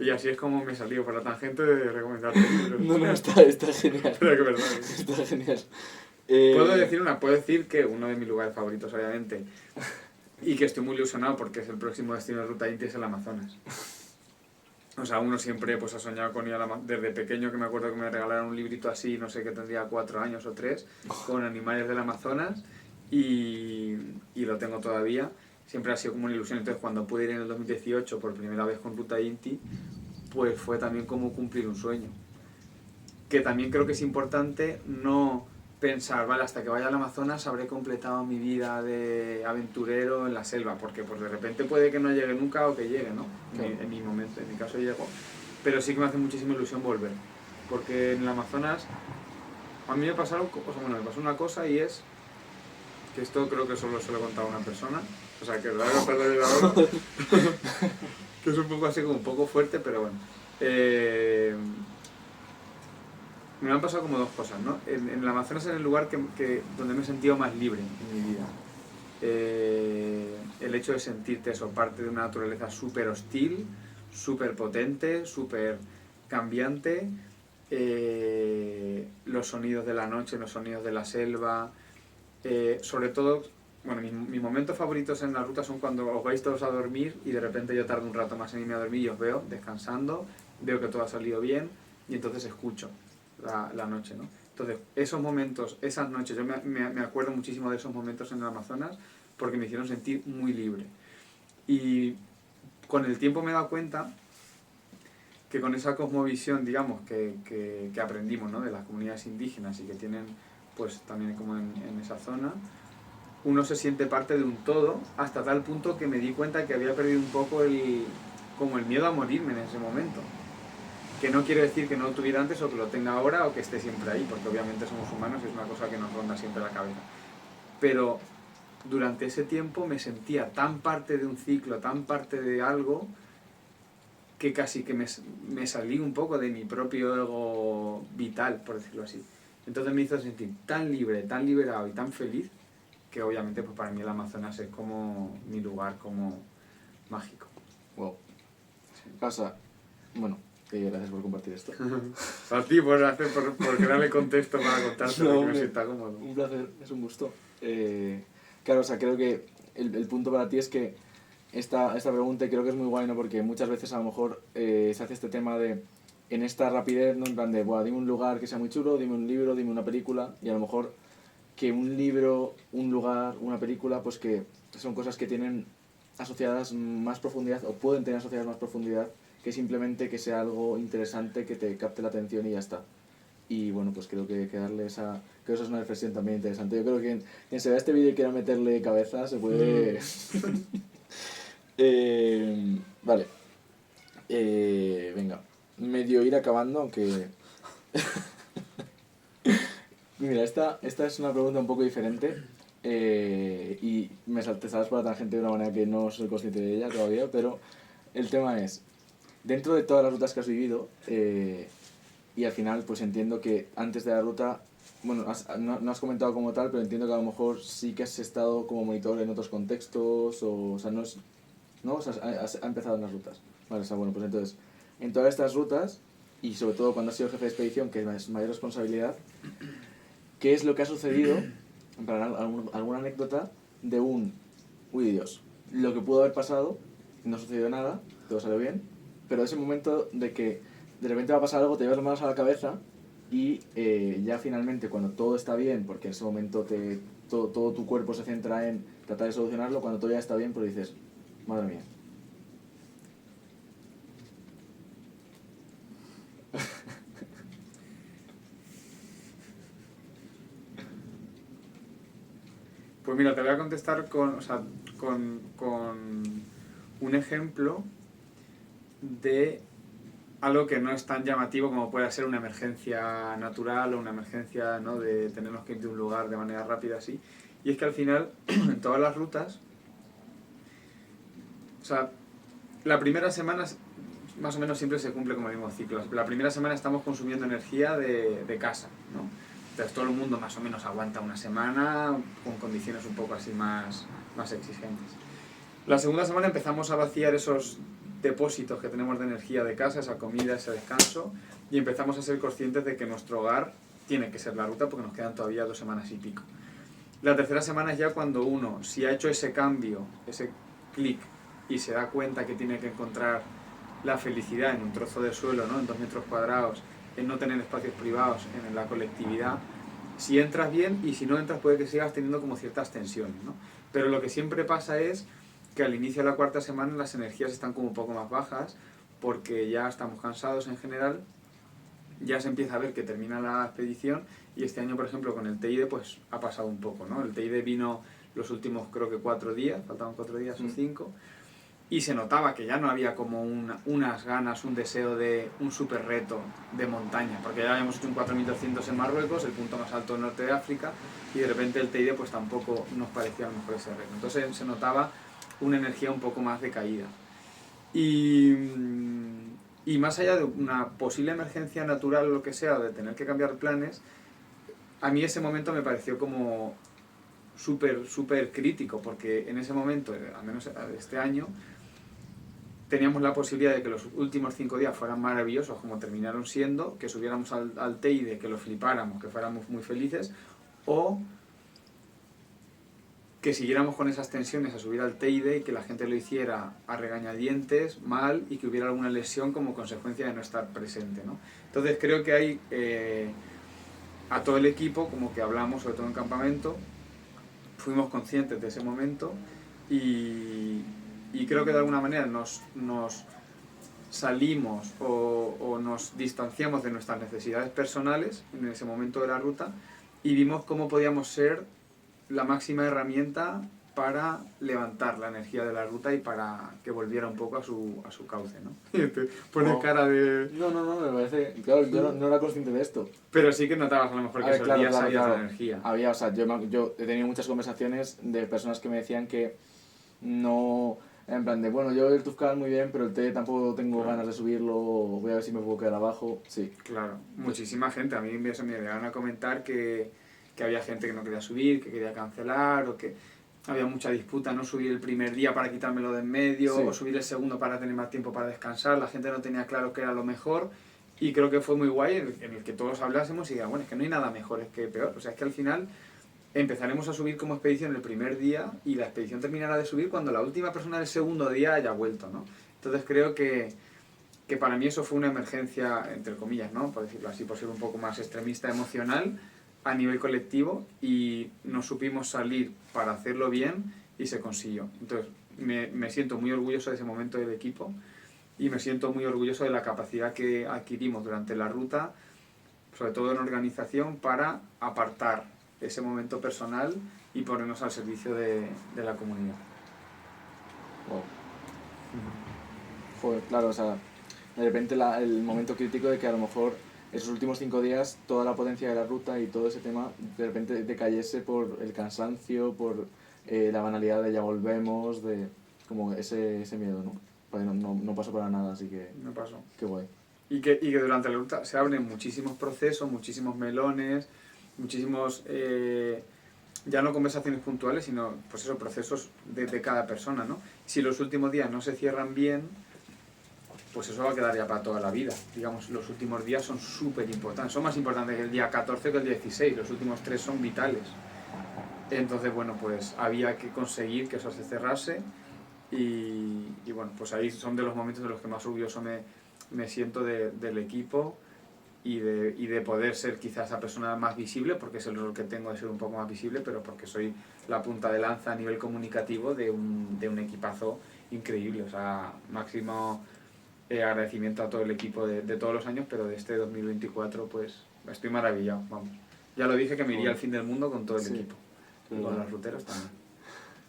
Y así es como me he salido por la tangente de recomendarte libros. No, está genial. Pero que verdad. Está genial. Puedo decir que uno de mis lugares favoritos, obviamente, y que estoy muy ilusionado porque es el próximo destino de Ruta Inti, es el Amazonas. O sea, uno siempre pues ha soñado con ir al Amazonas. Desde pequeño, que me acuerdo que me regalaron un librito así, no sé, que tendría 4 años o 3, con animales del Amazonas, y lo tengo todavía. Siempre ha sido como una ilusión. Entonces, cuando pude ir en el 2018 por primera vez con Ruta Inti, pues fue también como cumplir un sueño. Que también creo que es importante no pensar, vale, hasta que vaya al Amazonas habré completado mi vida de aventurero en la selva, porque pues de repente puede que no llegue nunca o que llegue, ¿no? Claro. En mi momento, en mi caso llegó. pero sí que me hace muchísima ilusión volver, porque en el Amazonas a mí me pasaron, me pasó una cosa, y es que esto creo que solo se lo he contado a una persona, o sea, que lo voy a contar de ahora, que es un poco así como un poco fuerte, pero bueno. Me han pasado como dos cosas, ¿no? En el Amazonas es el lugar donde me he sentido más libre en mi vida. El hecho de sentirte eso, parte de una naturaleza súper hostil, súper potente, súper cambiante, los sonidos de la noche, los sonidos de la selva, sobre todo, bueno, mis momentos favoritos en la ruta son cuando os vais todos a dormir y de repente yo tardo un rato más en irme a dormir y os veo descansando, veo que todo ha salido bien y entonces escucho la noche, ¿no? Entonces, esos momentos, esas noches, yo me acuerdo muchísimo de esos momentos en el Amazonas porque me hicieron sentir muy libre. Y con el tiempo me he dado cuenta que con esa cosmovisión, digamos, que aprendimos, ¿no? De las comunidades indígenas y que tienen, pues, también como en esa zona, uno se siente parte de un todo hasta tal punto que me di cuenta que había perdido un poco como el miedo a morirme en ese momento. Que no quiere decir que no lo tuviera antes o que lo tenga ahora o que esté siempre ahí, porque obviamente somos humanos y es una cosa que nos ronda siempre la cabeza. Pero durante ese tiempo me sentía tan parte de un ciclo, tan parte de algo, que casi que me salí un poco de mi propio ego vital, por decirlo así. Entonces me hizo sentir tan libre, tan liberado y tan feliz, que obviamente pues para mí el Amazonas es como mi lugar como mágico. Wow. Pasa, bueno, gracias por compartir esto. A ti por crearle contexto para contarte lo que me sienta cómodo. Un placer, es un gusto. Claro, o sea, creo que el punto para ti es que esta pregunta, y creo que es muy guay, ¿no? Porque muchas veces a lo mejor se hace este tema de, en esta rapidez, ¿no? En plan de, dime un lugar que sea muy chulo, dime un libro, dime una película, y a lo mejor que un libro, un lugar, una película, pues que son cosas que tienen asociadas más profundidad, o pueden tener asociadas más profundidad, que simplemente que sea algo interesante, que te capte la atención y ya está. Y bueno, pues creo que darle creo que eso es una reflexión también interesante. Yo creo que quien se vea este vídeo y quiera meterle cabeza, se puede... Vale. Venga. Medio ir acabando, aunque... Mira, esta es una pregunta un poco diferente. Y te sales por la tangente de una manera que no soy consciente de ella todavía, pero el tema es, dentro de todas las rutas que has vivido, y al final pues entiendo que antes de la ruta, bueno, no has comentado como tal, pero entiendo que a lo mejor sí que has estado como monitor en otros contextos, o sea, no es... ¿No? O sea, has empezado en las rutas. Vale, o sea, bueno, pues entonces, en todas estas rutas, y sobre todo cuando has sido jefe de expedición, que es mayor responsabilidad, ¿qué es lo que ha sucedido? En plan, alguna anécdota de uy Dios, lo que pudo haber pasado, no sucedió nada, todo salió bien, pero ese momento de que de repente va a pasar algo, te llevas las manos a la cabeza y ya finalmente cuando todo está bien, porque en ese momento todo tu cuerpo se centra en tratar de solucionarlo, cuando todo ya está bien, pues dices, madre mía. Pues mira, te voy a contestar con un ejemplo de algo que no es tan llamativo como puede ser una emergencia natural o una emergencia, ¿no? De tenernos que ir de un lugar de manera rápida así. Y es que al final, en todas las rutas, o sea, la primera semana más o menos siempre se cumple como el mismo ciclo. La primera semana estamos consumiendo energía de casa, ¿no? Entonces todo el mundo más o menos aguanta una semana con condiciones un poco así más exigentes. La segunda semana empezamos a vaciar esos depósitos que tenemos de energía de casa, esa comida, ese descanso, y empezamos a ser conscientes de que nuestro hogar tiene que ser la ruta porque nos quedan todavía 2 semanas y pico. La tercera semana es ya cuando uno, si ha hecho ese cambio, ese clic, y se da cuenta que tiene que encontrar la felicidad en un trozo de suelo, ¿no? En 2 metros cuadrados, en no tener espacios privados, en la colectividad, si entras bien, y si no entras puede que sigas teniendo como ciertas tensiones, ¿no? Pero lo que siempre pasa es que al inicio de la cuarta semana las energías están como un poco más bajas, porque ya estamos cansados en general, ya se empieza a ver que termina la expedición, y este año, por ejemplo, con el Teide, pues ha pasado un poco, ¿no? El Teide vino los últimos, creo que 4 días, faltaban 4 días o 5, y se notaba que ya no había como unas ganas, un deseo de un super reto de montaña, porque ya habíamos hecho un 4200 en Marruecos, el punto más alto del norte de África, y de repente el Teide pues tampoco nos parecía a lo mejor ese reto. Entonces se notaba una energía un poco más decaída. Y más allá de una posible emergencia natural o lo que sea, de tener que cambiar planes, a mí ese momento me pareció como súper crítico, porque en ese momento, al menos este año, teníamos la posibilidad de que los últimos 5 días fueran maravillosos como terminaron siendo, que subiéramos al Teide, que lo flipáramos, que fuéramos muy felices, o que siguiéramos con esas tensiones a subir al Teide y que la gente lo hiciera a regañadientes, mal, y que hubiera alguna lesión como consecuencia de no estar presente, ¿no? Entonces creo que hay a todo el equipo, como que hablamos, sobre todo en campamento, fuimos conscientes de ese momento y creo que de alguna manera nos salimos o nos distanciamos de nuestras necesidades personales en ese momento de la ruta y vimos cómo podíamos ser la máxima herramienta para levantar la energía de la ruta y para que volviera un poco a su cauce, ¿no? Te pones cara de... No, me parece... Claro, yo no era consciente de esto. Pero sí que notabas a lo mejor que esos días había claro. esa energía. Había, o sea, yo he tenido muchas conversaciones de personas que me decían que no... En plan de, bueno, yo el Tufkal muy bien, pero el T tampoco tengo ganas de subirlo, voy a ver si me puedo quedar abajo, sí. Claro, muchísima gente. A mí me llegaron a comentar que había gente que no quería subir, que quería cancelar, o que había mucha disputa, no subir el primer día para quitármelo de en medio, Sí. o subir el segundo para tener más tiempo para descansar. La gente no tenía claro qué era lo mejor, y creo que fue muy guay en el que todos hablásemos y digan, bueno, es que no hay nada mejor, es que peor. O sea, es que al final empezaremos a subir como expedición el primer día y la expedición terminará de subir cuando la última persona del segundo día haya vuelto, ¿no? Entonces creo que para mí eso fue una emergencia, entre comillas, ¿no? Por decirlo así, por ser un poco más extremista, emocional, a nivel colectivo, y nos supimos salir para hacerlo bien y se consiguió. Entonces me siento muy orgulloso de ese momento del equipo y me siento muy orgulloso de la capacidad que adquirimos durante la ruta, sobre todo en organización, para apartar ese momento personal y ponernos al servicio de la comunidad. Wow. Joder, claro, o sea, de repente el momento crítico de que a lo mejor esos últimos 5 días toda la potencia de la ruta y todo ese tema de repente decayese por el cansancio, por la banalidad de ya volvemos, de como ese miedo, ¿no? Pues no pasó para nada, así que... No pasó. Qué guay. Y que durante la ruta se abren muchísimos procesos, muchísimos melones, muchísimos, ya no conversaciones puntuales, sino pues esos procesos de cada persona, ¿no? Si los últimos días no se cierran bien, pues eso va a quedar ya para toda la vida. Digamos, los últimos días son súper importantes, son más importantes que el día 14 que el 16, los últimos 3 son vitales. Entonces, bueno, pues había que conseguir que eso se cerrase y bueno, pues ahí son de los momentos en los que más orgulloso me siento del equipo y de poder ser quizás esa persona más visible, porque es el rol que tengo de ser un poco más visible, pero porque soy la punta de lanza a nivel comunicativo de un equipazo increíble. O sea, máximo agradecimiento a todo el equipo de todos los años, pero de este 2024 pues estoy maravillado, vamos. Ya lo dije que me iría al fin del mundo con todo el equipo. Y con los ruteros también.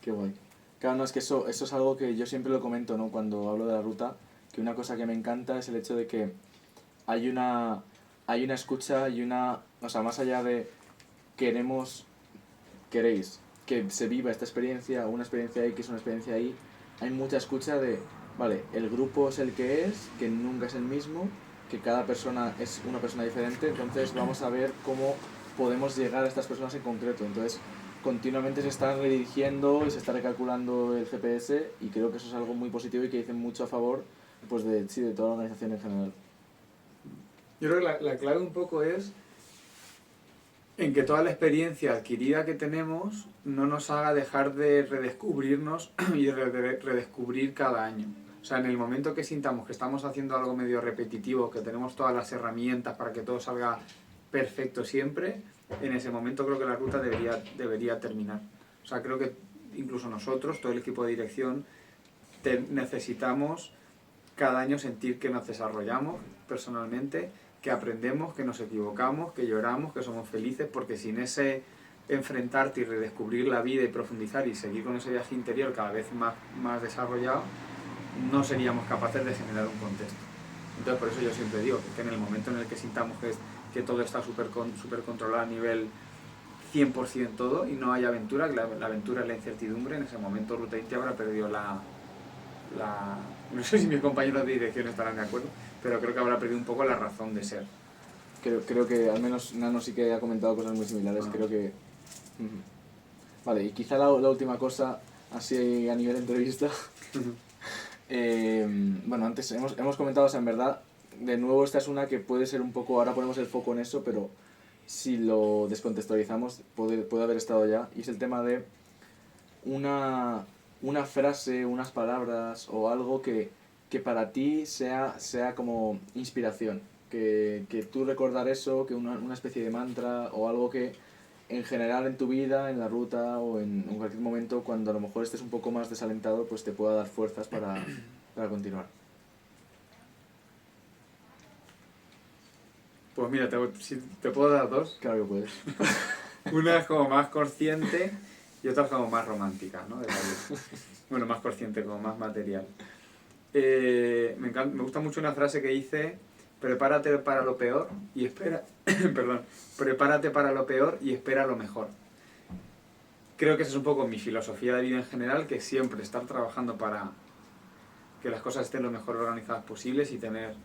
Qué guay. Claro, no, es que eso es algo que yo siempre lo comento, ¿no? Cuando hablo de la ruta, que una cosa que me encanta es el hecho de que hay una escucha y o sea, más allá de queréis que se viva esta experiencia, una experiencia X, una experiencia Y, hay mucha escucha de, vale, el grupo es el que es, que nunca es el mismo, que cada persona es una persona diferente, entonces vamos a ver cómo podemos llegar a estas personas en concreto. Entonces, continuamente se está redirigiendo y se está recalculando el GPS y creo que eso es algo muy positivo y que dice mucho a favor pues de toda la organización en general. Yo creo que la clave un poco es en que toda la experiencia adquirida que tenemos no nos haga dejar de redescubrirnos y de redescubrir cada año. O sea, en el momento que sintamos que estamos haciendo algo medio repetitivo, que tenemos todas las herramientas para que todo salga perfecto siempre, en ese momento creo que la ruta debería terminar. O sea, creo que incluso nosotros, todo el equipo de dirección, necesitamos cada año sentir que nos desarrollamos personalmente, que aprendemos, que nos equivocamos, que lloramos, que somos felices, porque sin ese enfrentarte y redescubrir la vida y profundizar y seguir con ese viaje interior cada vez más desarrollado, no seríamos capaces de generar un contexto. Entonces por eso yo siempre digo que en el momento en el que sintamos que todo está súper controlado a nivel 100% todo y no hay aventura, que la aventura es la incertidumbre, en ese momento Ruta Inti habrá perdido no sé si mis compañeros de dirección estarán de acuerdo, pero creo que habrá perdido un poco la razón de ser. Creo que al menos Nano sí que ha comentado cosas muy similares, creo que... Vale, y quizá la última cosa, así a nivel entrevista... bueno, antes hemos comentado, o sea, en verdad, de nuevo esta es una que puede ser un poco, ahora ponemos el foco en eso, pero si lo descontextualizamos puede haber estado ya, y es el tema de una frase, unas palabras o algo que para ti sea como inspiración, que tú recordar eso, que una especie de mantra o algo que en general en tu vida, en la ruta o en cualquier momento cuando a lo mejor estés un poco más desalentado, pues te pueda dar fuerzas para continuar. Pues mira, si te puedo dar dos. Claro que puedes. Una es como más consciente y otra es como más romántica, ¿no? Bueno, más consciente, como más material. Me gusta mucho una frase que dice: prepárate para lo peor y espera... perdón. Prepárate para lo peor y espera lo mejor. Creo que esa es un poco mi filosofía de vida en general, que siempre estar trabajando para que las cosas estén lo mejor organizadas posibles y tener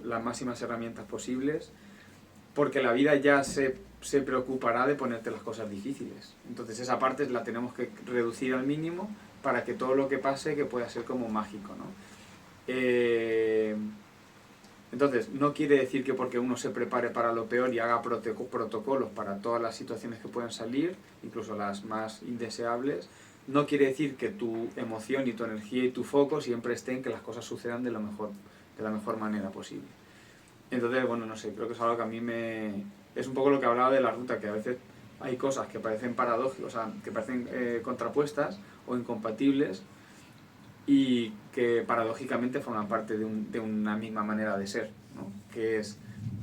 las máximas herramientas posibles, porque la vida ya se preocupará de ponerte las cosas difíciles. Entonces esa parte la tenemos que reducir al mínimo para que todo lo que pase que pueda ser como mágico, ¿no? Entonces no quiere decir que porque uno se prepare para lo peor y haga protocolos para todas las situaciones que puedan salir, incluso las más indeseables, no quiere decir que tu emoción y tu energía y tu foco siempre estén en que las cosas sucedan de la mejor manera posible. Entonces, bueno, no sé, creo que es algo que a mí es un poco lo que hablaba de la ruta, que a veces hay cosas que parecen paradójicas, o sea, que parecen contrapuestas o incompatibles y que paradójicamente forman parte de una misma manera de ser, ¿no? Que es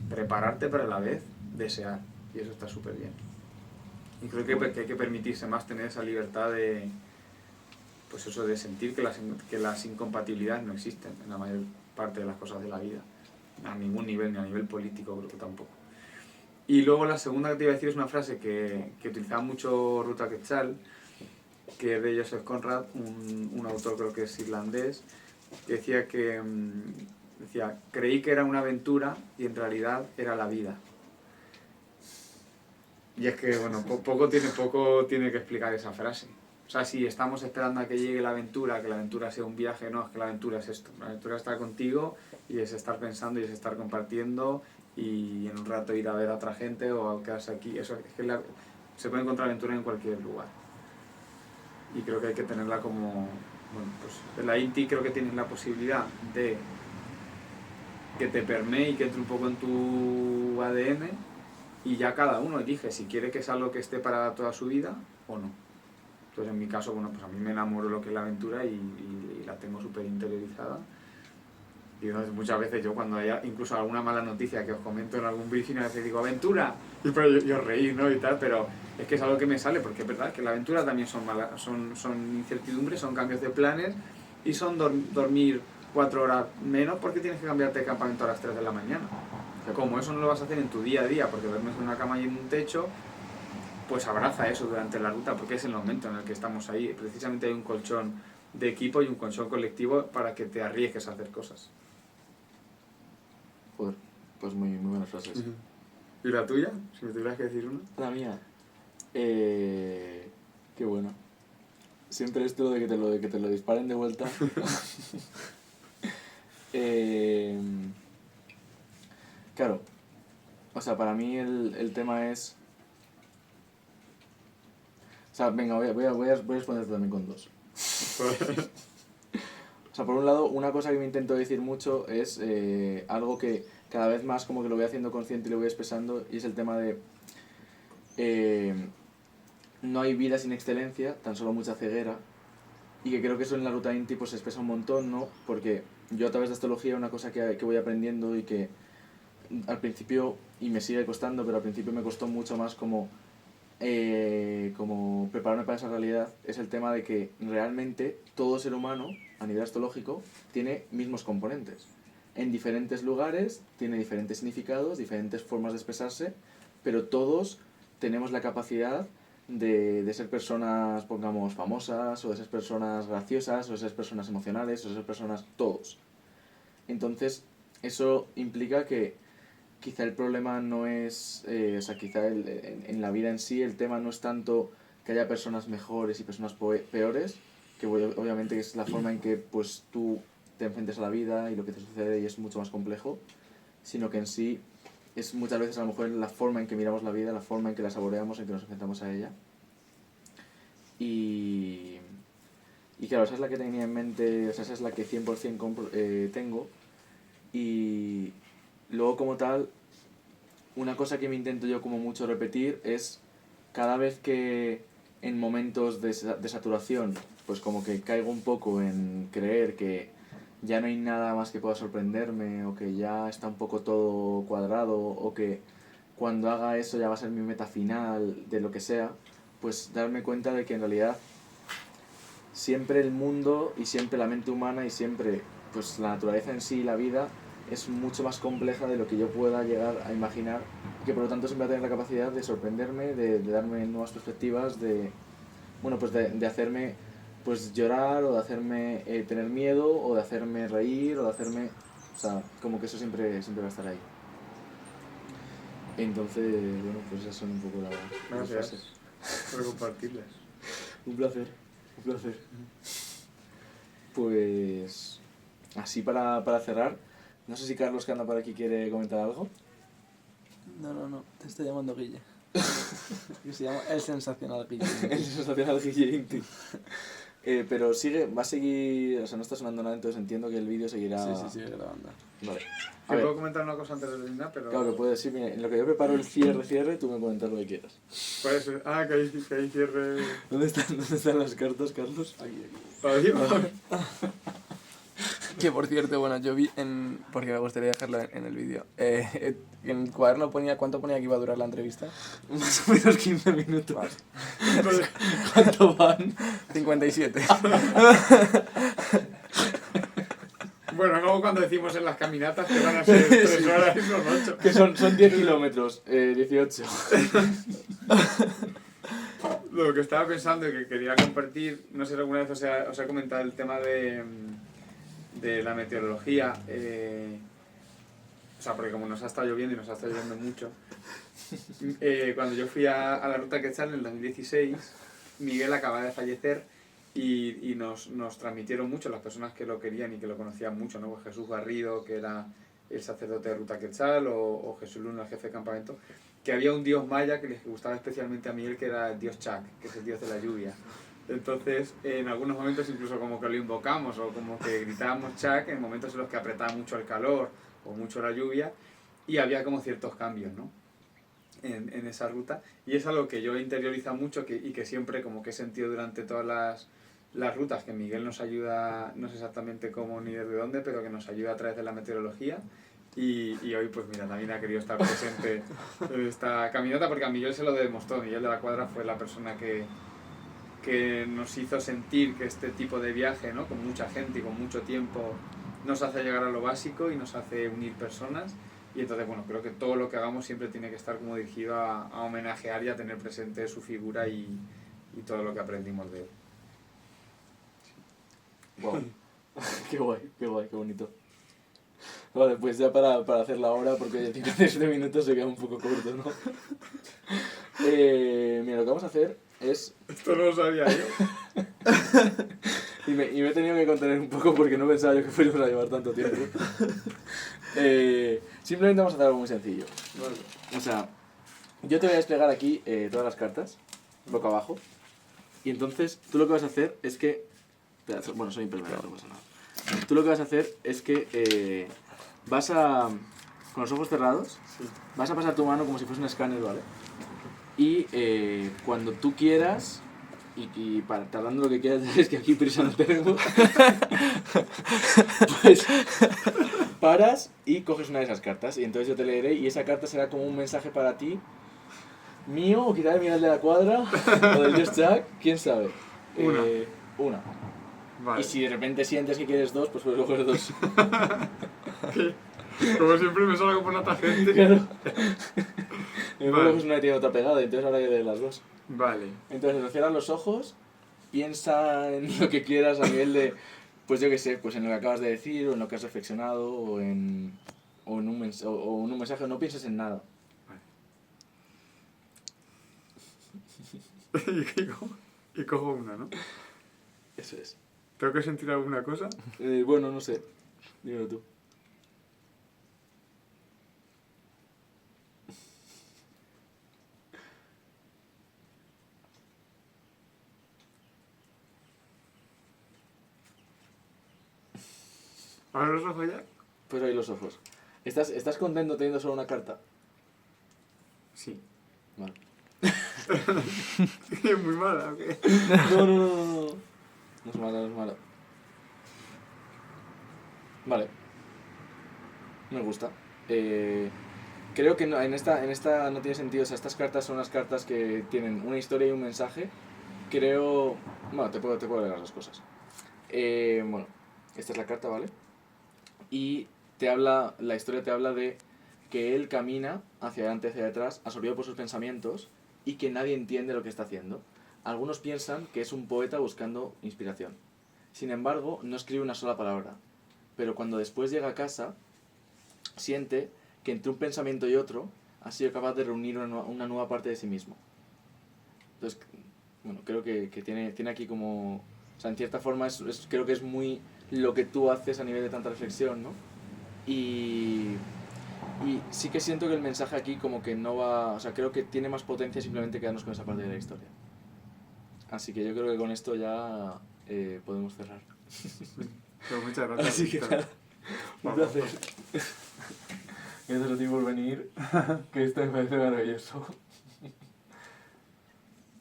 prepararte pero a la vez desear, y eso está súper bien. Y creo que hay que permitirse más tener esa libertad de, pues eso, de sentir que las incompatibilidades no existen en la mayor parte de las cosas de la vida, a ningún nivel, ni a nivel político creo que tampoco. Y luego la segunda que te iba a decir es una frase que utilizaba mucho Ruta Quetzal, que es de Joseph Conrad, un autor creo que es irlandés, que decía creí que era una aventura y en realidad era la vida. Y es que, bueno, poco tiene que explicar esa frase. O sea, si estamos esperando a que llegue la aventura, que la aventura sea un viaje, no, es que la aventura es esto. La aventura es estar contigo y es estar pensando y es estar compartiendo y en un rato ir a ver a otra gente o quedarse aquí. Eso es que se puede encontrar aventura en cualquier lugar. Y creo que hay que tenerla como... Bueno, pues en la INTI creo que tienes la posibilidad de que te permee y que entre un poco en tu ADN y ya cada uno elige si quiere que es algo que esté para toda su vida o no. Entonces en mi caso, bueno, pues a mí me enamoro lo que es la aventura y la tengo súper interiorizada. Y entonces muchas veces yo cuando haya incluso alguna mala noticia que os comento en algún briefing a veces digo ¡aventura! Y pero yo reí, ¿no? Y tal, pero es que es algo que me sale porque es verdad que la aventura también son incertidumbres, son cambios de planes y son dormir 4 horas menos porque tienes que cambiarte de campamento a las 3 de la mañana. Como eso no lo vas a hacer en tu día a día porque duermes en una cama y en un techo, pues abraza eso durante la ruta porque es el momento en el que estamos ahí. Precisamente hay un colchón de equipo y un colchón colectivo para que te arriesgues a hacer cosas. Joder, pues muy buenas frases. ¿Y la tuya? Si me tuvieras que decir una. La mía. Qué bueno. Siempre esto de que te lo disparen de vuelta. Claro. O sea, para mí el tema es... O sea, venga, voy a responderte también con dos. O sea, por un lado, una cosa que me intento decir mucho es algo que cada vez más como que lo voy haciendo consciente y lo voy expresando, y es el tema de no hay vida sin excelencia, tan solo mucha ceguera, y que creo que eso en la ruta Inti pues se expresa un montón, ¿no? Porque yo a través de astrología una cosa que voy aprendiendo y que al principio, y me sigue costando, pero al principio me costó mucho más como prepararme para esa realidad, es el tema de que realmente todo ser humano a nivel astrológico, tiene mismos componentes. En diferentes lugares tiene diferentes significados, diferentes formas de expresarse, pero todos tenemos la capacidad de ser personas, pongamos, famosas, o de ser personas graciosas, o de ser personas emocionales, o de ser personas todos. Entonces, eso implica que quizá el problema no es, o sea, quizá en la vida en sí el tema no es tanto que haya personas mejores y personas peores, que obviamente es la forma en que pues tú te enfrentes a la vida y lo que te sucede y es mucho más complejo, sino que en sí es muchas veces a lo mejor la forma en que miramos la vida, la forma en que la saboreamos, en que nos enfrentamos a ella. Y claro, esa es la que tenía en mente, o sea, esa es la que 100% tengo. Y luego como tal, una cosa que me intento yo como mucho repetir es cada vez que en momentos de saturación, pues como que caigo un poco en creer que ya no hay nada más que pueda sorprenderme, o que ya está un poco todo cuadrado, o que cuando haga eso ya va a ser mi meta final de lo que sea, pues darme cuenta de que en realidad siempre el mundo y siempre la mente humana y siempre pues la naturaleza en sí y la vida es mucho más compleja de lo que yo pueda llegar a imaginar, y que por lo tanto siempre va a tener la capacidad de sorprenderme, de darme nuevas perspectivas, de, bueno, pues de hacerme pues llorar, o de hacerme tener miedo, o de hacerme reír, o de hacerme, o sea, como que eso siempre va a estar ahí. Entonces, bueno, pues esas son un poco las Gracias frases. por compartirlas. Un placer, un placer. Pues así para cerrar, no sé si Carlos, que anda por aquí, quiere comentar algo. No, te estoy llamando Guille. Que se llama El Sensacional Guille. El sensacional Guille Inti. Pero va a seguir, o sea, no está sonando nada, entonces entiendo que el vídeo seguirá... Sí, sigue grabando. Vale. Te puedo comentar una cosa antes de terminar, pero... Claro que puedes, sí, mira, en lo que yo preparo el cierre, tú me comentas lo que quieras. Puede ser. Ah, que ahí cierre... ¿Dónde están las cartas, Carlos? Aquí. Todavía. Que por cierto, bueno, yo vi porque me gustaría dejarlo en el vídeo. En el cuaderno ¿cuánto ponía que iba a durar la entrevista? Más o menos 15 minutos. Vale. ¿Cuánto van? 57. Bueno, luego cuando decimos en las caminatas que van a ser 3 horas y son 8. Que son 10 kilómetros, 18. Lo que estaba pensando y que quería compartir, no sé si alguna vez os he comentado el tema de la meteorología, o sea, porque como nos ha estado lloviendo y nos ha estado lloviendo mucho, cuando yo fui a la Ruta Quetzal en el 2016, Miguel acaba de fallecer y nos transmitieron mucho las personas que lo querían y que lo conocían mucho, ¿no? Pues Jesús Garrido, que era el sacerdote de Ruta Quetzal, o Jesús Luna, el jefe de campamento, que había un dios maya que les gustaba especialmente a Miguel, que era el dios Chac, que es el dios de la lluvia. Entonces, en algunos momentos incluso como que lo invocamos, o como que gritábamos Chac en momentos en los que apretaba mucho el calor o mucho la lluvia, y había como ciertos cambios, ¿no? En esa ruta, y es algo que yo he interiorizado mucho y que siempre como que he sentido durante todas las rutas, que Miguel nos ayuda, no sé exactamente cómo ni desde dónde, pero que nos ayuda a través de la meteorología. Y hoy, pues mira, también ha querido estar presente en esta caminata, porque a Miguel se lo demostró. Miguel de la Cuadra fue la persona que nos hizo sentir que este tipo de viaje, ¿no? Con mucha gente y con mucho tiempo, nos hace llegar a lo básico y nos hace unir personas. Y entonces, bueno, creo que todo lo que hagamos siempre tiene que estar como dirigido a homenajear y a tener presente su figura y todo lo que aprendimos de él. Wow. Qué guay, qué bonito. Vale, pues ya para hacer la hora, porque 57 minutos se queda un poco corto, ¿no? Mira, lo que vamos a hacer es... Esto no lo sabía yo. y me he tenido que contener un poco porque no pensaba yo que fuéramos a llevar tanto tiempo. Simplemente vamos a hacer algo muy sencillo. Vale. O sea, yo te voy a desplegar aquí todas las cartas, boca abajo, y entonces tú lo que vas a hacer es que... Bueno, soy impermeable, no pasa nada. Tú lo que vas a hacer es que vas a... Con los ojos cerrados, Sí. vas a pasar tu mano como si fuese un escáner, ¿vale? Y cuando tú quieras, y tardando lo que quieras, ya ves que aquí prisa no tenemos, pues paras y coges una de esas cartas, y entonces yo te leeré, y esa carta será como un mensaje para ti, mío, o quizá de Miguel de la Cuadra, o del Dios Jack, quién sabe. Una. Una. Vale. Y si de repente sientes que quieres 2, pues puedes coger 2. Como siempre me salgo por la tangente. Claro. Me Vale. coges una y tiene otra pegada, entonces ahora que de las 2. Vale. Entonces, cierras los ojos, piensa en lo que quieras a nivel de, pues yo qué sé, pues en lo que acabas de decir, o en lo que has reflexionado, o en un mensaje, no pienses en nada. y cojo una, ¿no? Eso es. ¿Tengo que sentir alguna cosa? Bueno, no sé. Dímelo tú. ¿Abro los ojos ya? Pues ahí los ojos. ¿Estás contento teniendo solo una carta? Sí. Vale. ¿Es muy mala o qué? No. No es mala, no es mala. Vale. Me gusta. Creo que en esta no tiene sentido. O sea, estas cartas son las cartas que tienen una historia y un mensaje. Creo... Bueno, te puedo leer las dos cosas. Bueno, esta es la carta, ¿vale? Y la historia te habla de que él camina hacia adelante, hacia atrás, absorbido por sus pensamientos y que nadie entiende lo que está haciendo. Algunos piensan que es un poeta buscando inspiración. Sin embargo, no escribe una sola palabra. Pero cuando después llega a casa, siente que entre un pensamiento y otro ha sido capaz de reunir una nueva parte de sí mismo. Entonces, bueno, creo que tiene aquí como... O sea, en cierta forma creo que es muy lo que tú haces a nivel de tanta reflexión, ¿no? Y sí que siento que el mensaje aquí como que no va... O sea, creo que tiene más potencia simplemente quedarnos con esa parte de la historia. Así que yo creo que con esto ya podemos cerrar. Pues muchas gracias. Así que nada, un placer. Gracias a ti por venir, que esto me parece maravilloso.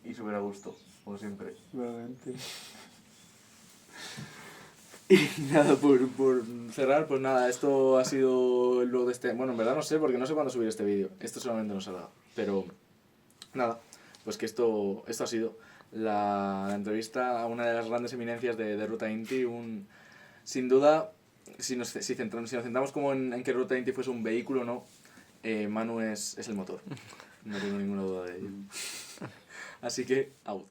Y súper a gusto, como siempre. Igualmente. Y nada, por cerrar, pues nada, esto ha sido el blog de este... Bueno, en verdad no sé, porque no sé cuándo subir este vídeo. Esto solamente no salga. Pero nada, pues que esto ha sido la entrevista a una de las grandes eminencias de Ruta Inti. Sin duda, si nos centramos como en que Ruta Inti fuese un vehículo, no, Manu es el motor. No tengo ninguna duda de ello. Así que, out.